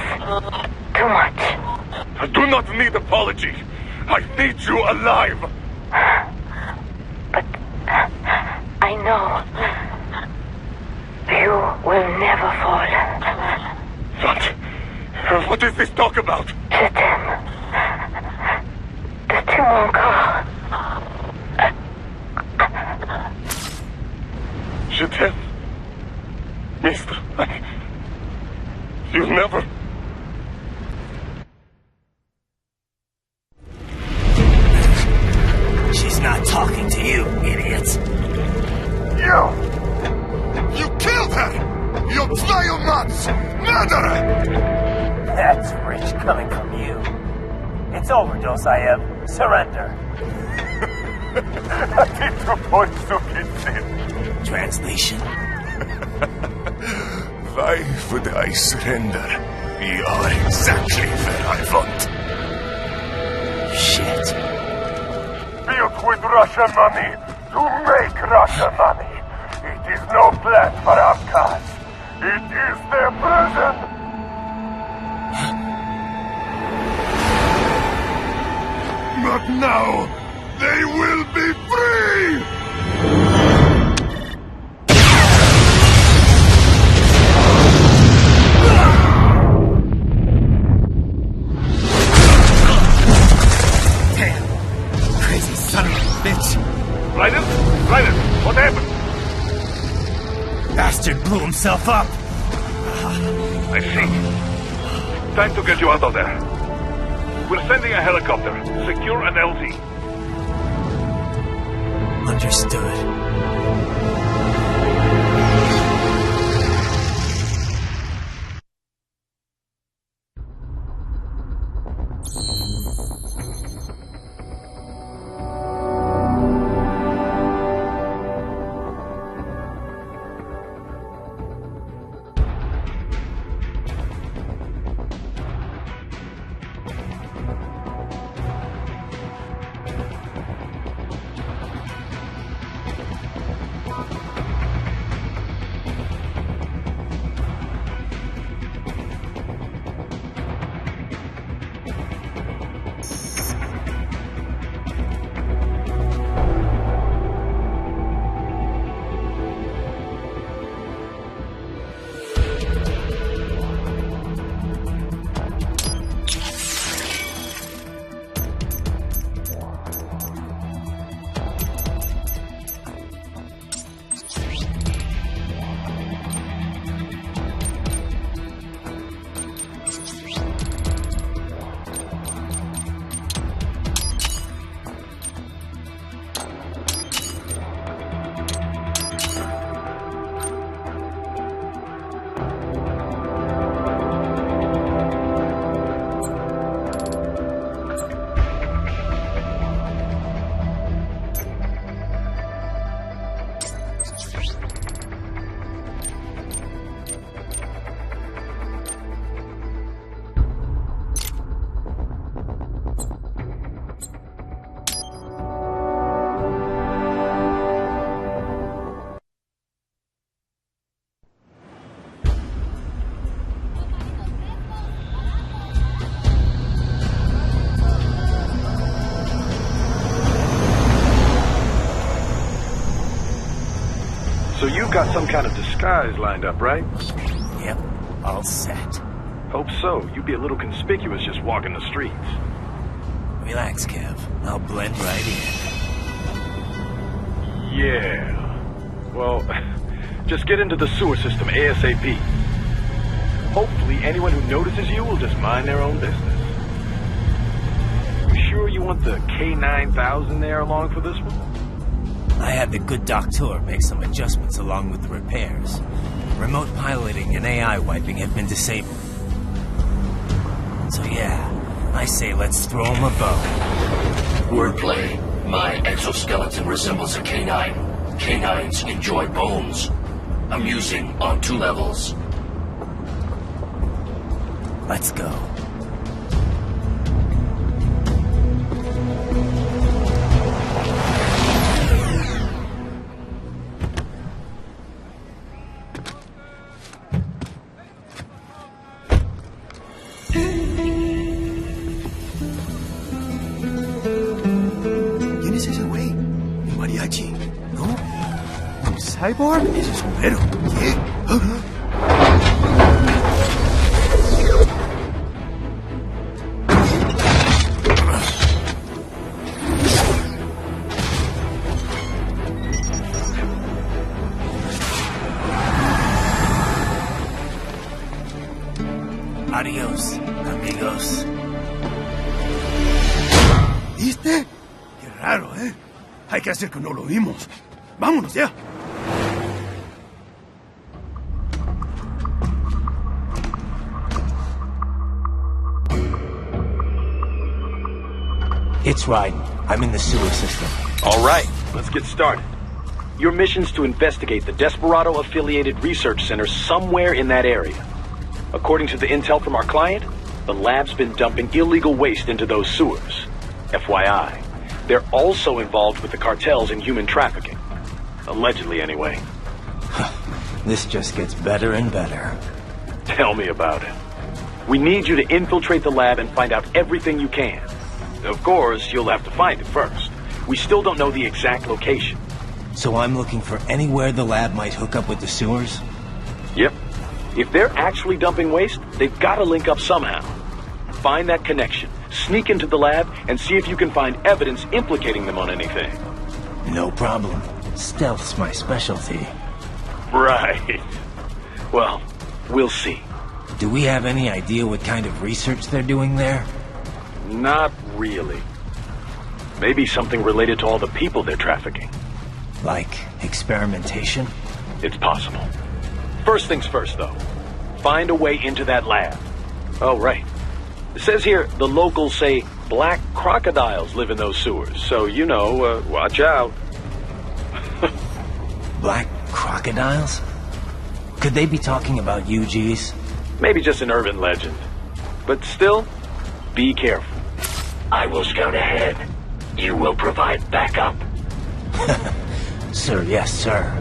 too much. I do not need apology. I need you alive. But I know you will never fall. What? What is this talk about? Je t'aime. De tout mon corps. Je t'aime. Mister, you never... She's not talking to you, idiot. You killed her! You biomods! Murderer! That's rich coming from you. It's overdose, I have. Surrender. Translation? Why would I surrender? You are exactly where I want. Shit. Built with Russian money to make Russian money. It is no plan for outcasts. It is their prison. Not now. They will be free. Raiden? Raiden, what happened? Bastard blew himself up. I see. Time to get you out of there. We're sending a helicopter. Secure an LZ. Understood. So you've got some kind of disguise lined up, right? Yep, all set. Hope so. You'd be a little conspicuous just walking the streets. Relax, Kev. I'll blend right in. Yeah. Well, just get into the sewer system ASAP. Hopefully anyone who notices you will just mind their own business. You sure you want the K9000 there along for this one? I had the good doctor make some adjustments along with the repairs. Remote piloting and AI wiping have been disabled. So yeah, I say let's throw him a bone. Wordplay. My exoskeleton resembles a canine. canines enjoy bones. Amusing on 2 levels. Let's go. ¿Quién es ese güey? ¿El mariachi? ¿No? ¿El cyborg? Ese es Homero. ¿Qué? Adiós, amigos. ¿Viste? Qué raro, ¿eh? Hay que hacer que no lo vimos. Vámonos ya. It's Raiden. I'm in the sewer system. All right, let's get started. Your mission's to investigate the Desperado-affiliated research center somewhere in that area. According to the intel from our client, the lab's been dumping illegal waste into those sewers. FYI, they're also involved with the cartels in human trafficking. Allegedly, anyway. This just gets better and better. Tell me about it. We need you to infiltrate the lab and find out everything you can. Of course, you'll have to find it first. We still don't know the exact location. So I'm looking for anywhere the lab might hook up with the sewers? Yep. If they're actually dumping waste, they've got to link up somehow. Find that connection, sneak into the lab, and see if you can find evidence implicating them on anything. No problem. Stealth's my specialty. Right. Well, we'll see. Do we have any idea what kind of research they're doing there? Not really. Maybe something related to all the people they're trafficking. Like experimentation? It's possible. First things first, though. Find a way into that lab. Oh, right. It says here the locals say black crocodiles live in those sewers, so, you know, watch out. Black crocodiles? Could they be talking about UGs? Maybe just an urban legend. But still, be careful. I will scout ahead. You will provide backup. Sir, yes, sir.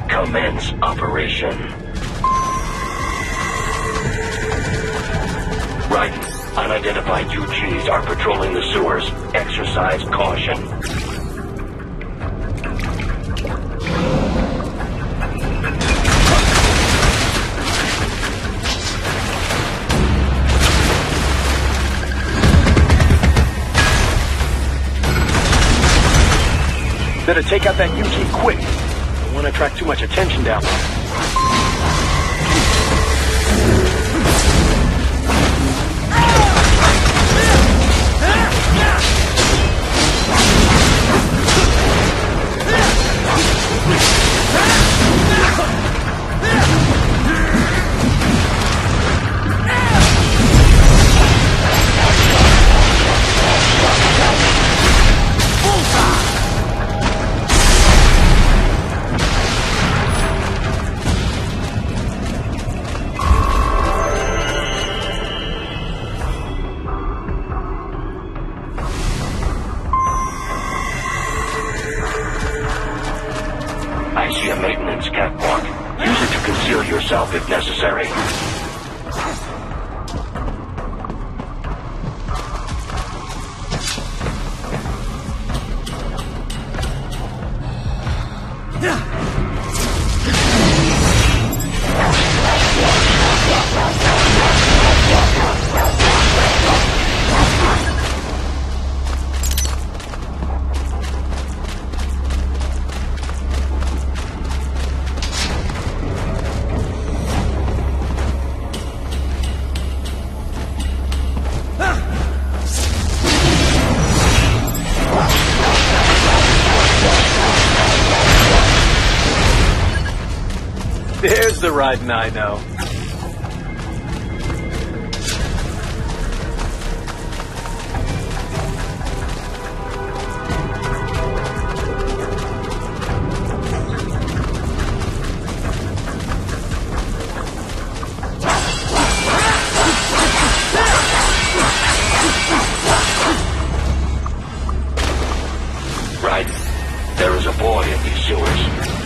Commence operation. Right. Unidentified UGs are patrolling the sewers. Exercise caution. Better take out that UG quick. Don't want to attract too much attention down there. I see a maintenance catwalk. Use it to conceal yourself if necessary. There's the Raiden I know. There is a boy in these sewers.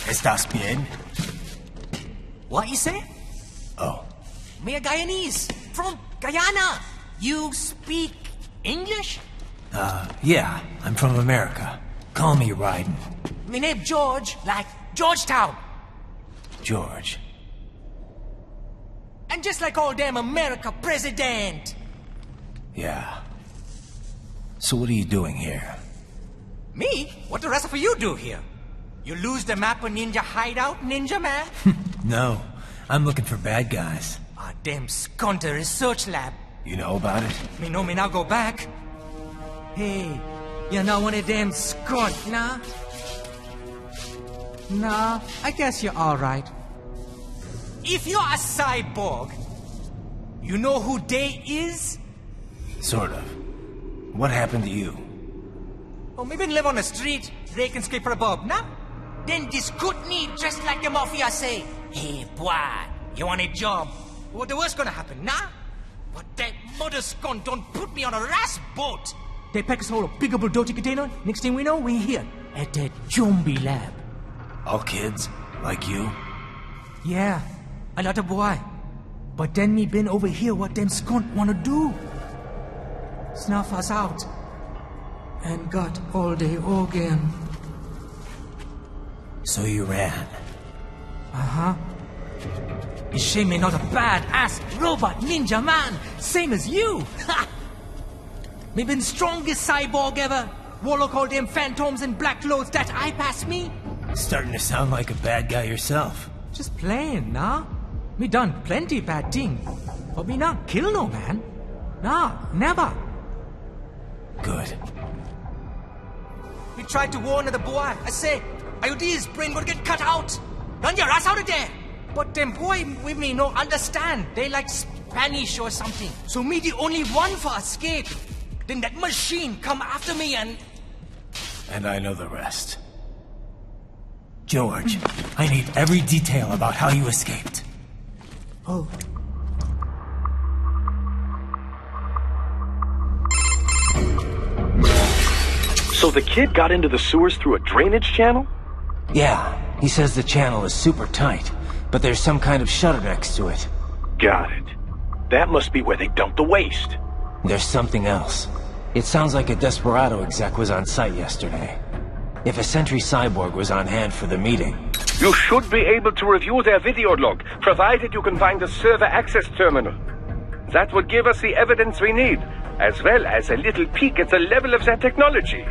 ¿Estás bien? What you say? Oh. Me a Guyanese from Guyana. You speak English? Yeah, I'm from America. Call me Ryden. Me name George, like Georgetown. George. And just like all damn America president. Yeah. So what are you doing here? Me? What the rest of you do here? You lose the map of Ninja Hideout, Ninja Man? No, I'm looking for bad guys. Ah, damn Skunter research lab. You know about it? Me know me now go back. Hey, you're not one of them skunt, nah? Nah, I guess you're alright. If you're a cyborg, you know who they is? Sort of. What happened to you? Oh, me been live on the street, rake and scrape for a bob, nah? Then this good me just like the mafia say, hey boy, you want a job? What the worst gonna happen, nah? But that mother scum don't put me on a ras boat. They pack us all a big bulldozer container. Next thing we know, we're here at that zombie lab. All kids? Like you? Yeah, a lot of boy. But then me been over here what them skunt wanna do. Snuff us out. And got all day organ. So you ran? Uh-huh. It's shame me not a bad-ass robot ninja man, same as you. Ha! Me been strongest cyborg ever. Warlock all them phantoms in black clothes that eye pass me. Starting to sound like a bad guy yourself. Just playing, nah? Me done plenty bad thing. But me not kill no man. Nah, never. Good. We tried to warn the boy. I say, IOD's brain gonna get cut out. Run your ass out of there. But them boy with me no understand. They like Spanish or something. So me the only one for escape. Then that machine come after me and... And I know the rest. George, I need every detail about how you escaped. Oh. So the kid got into the sewers through a drainage channel? Yeah, he says the channel is super tight, but there's some kind of shutter next to it. Got it. That must be where they dumped the waste. There's something else. It sounds like a Desperado exec was on site yesterday. If a Sentry Cyborg was on hand for the meeting... You should be able to review their video log, provided you can find the server access terminal. That would give us the evidence we need, as well as a little peek at the level of their technology.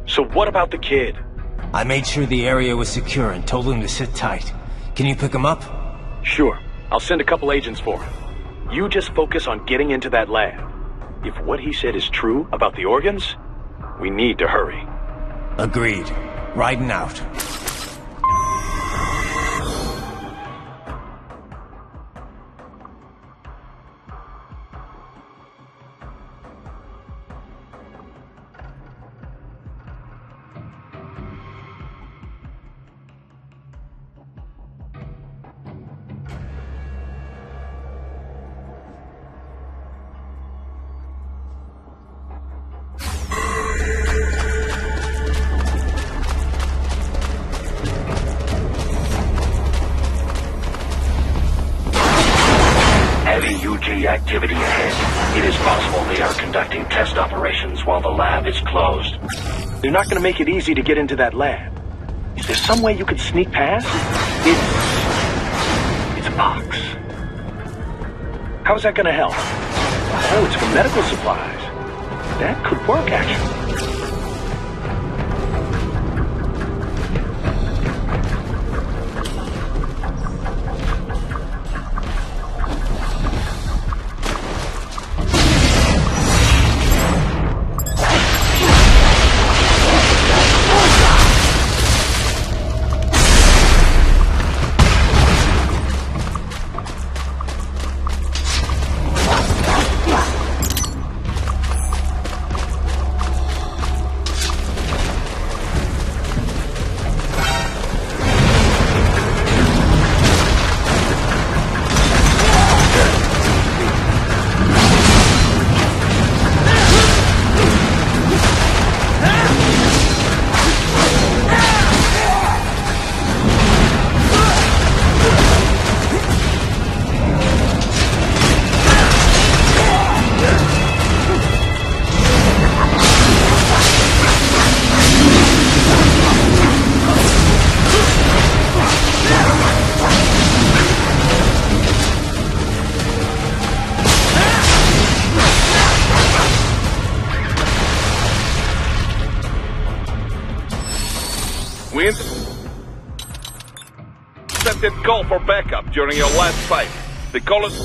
So what about the kid? I made sure the area was secure and told him to sit tight. Can you pick him up? Sure. I'll send a couple agents for him. You just focus on getting into that lab. If what he said is true about the organs, we need to hurry. Agreed. Riding out. Activity ahead. It is possible they are conducting test operations while the lab is closed. They're not going to make it easy to get into that lab. Is there some way you could sneak past? It's a box. How's that going to help? Oh, it's for medical supplies. That could work, actually. Intercepted call for backup during your last fight. The caller's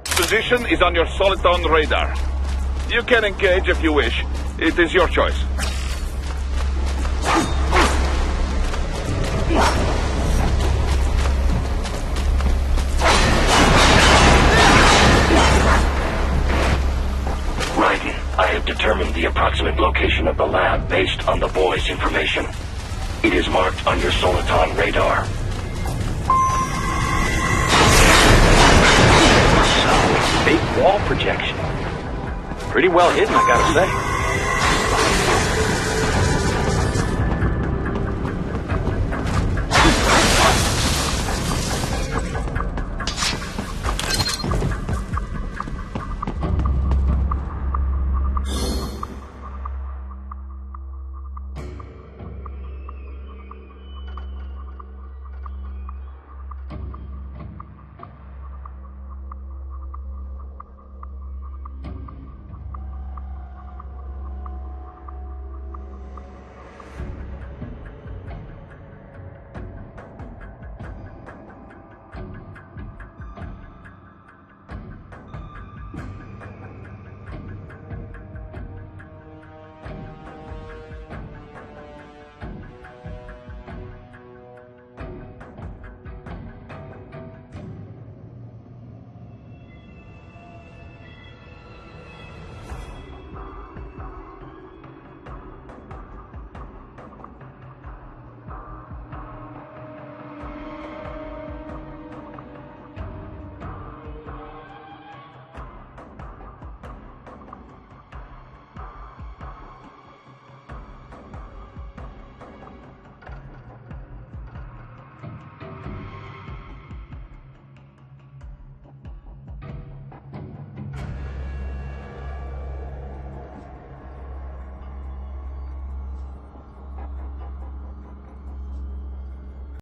position is on your Soliton radar. You can engage if you wish. It is your choice. I have determined the approximate location of the lab based on the boy's information. It is marked on your Soliton radar. So, fake wall projection. Pretty well hidden, I gotta say.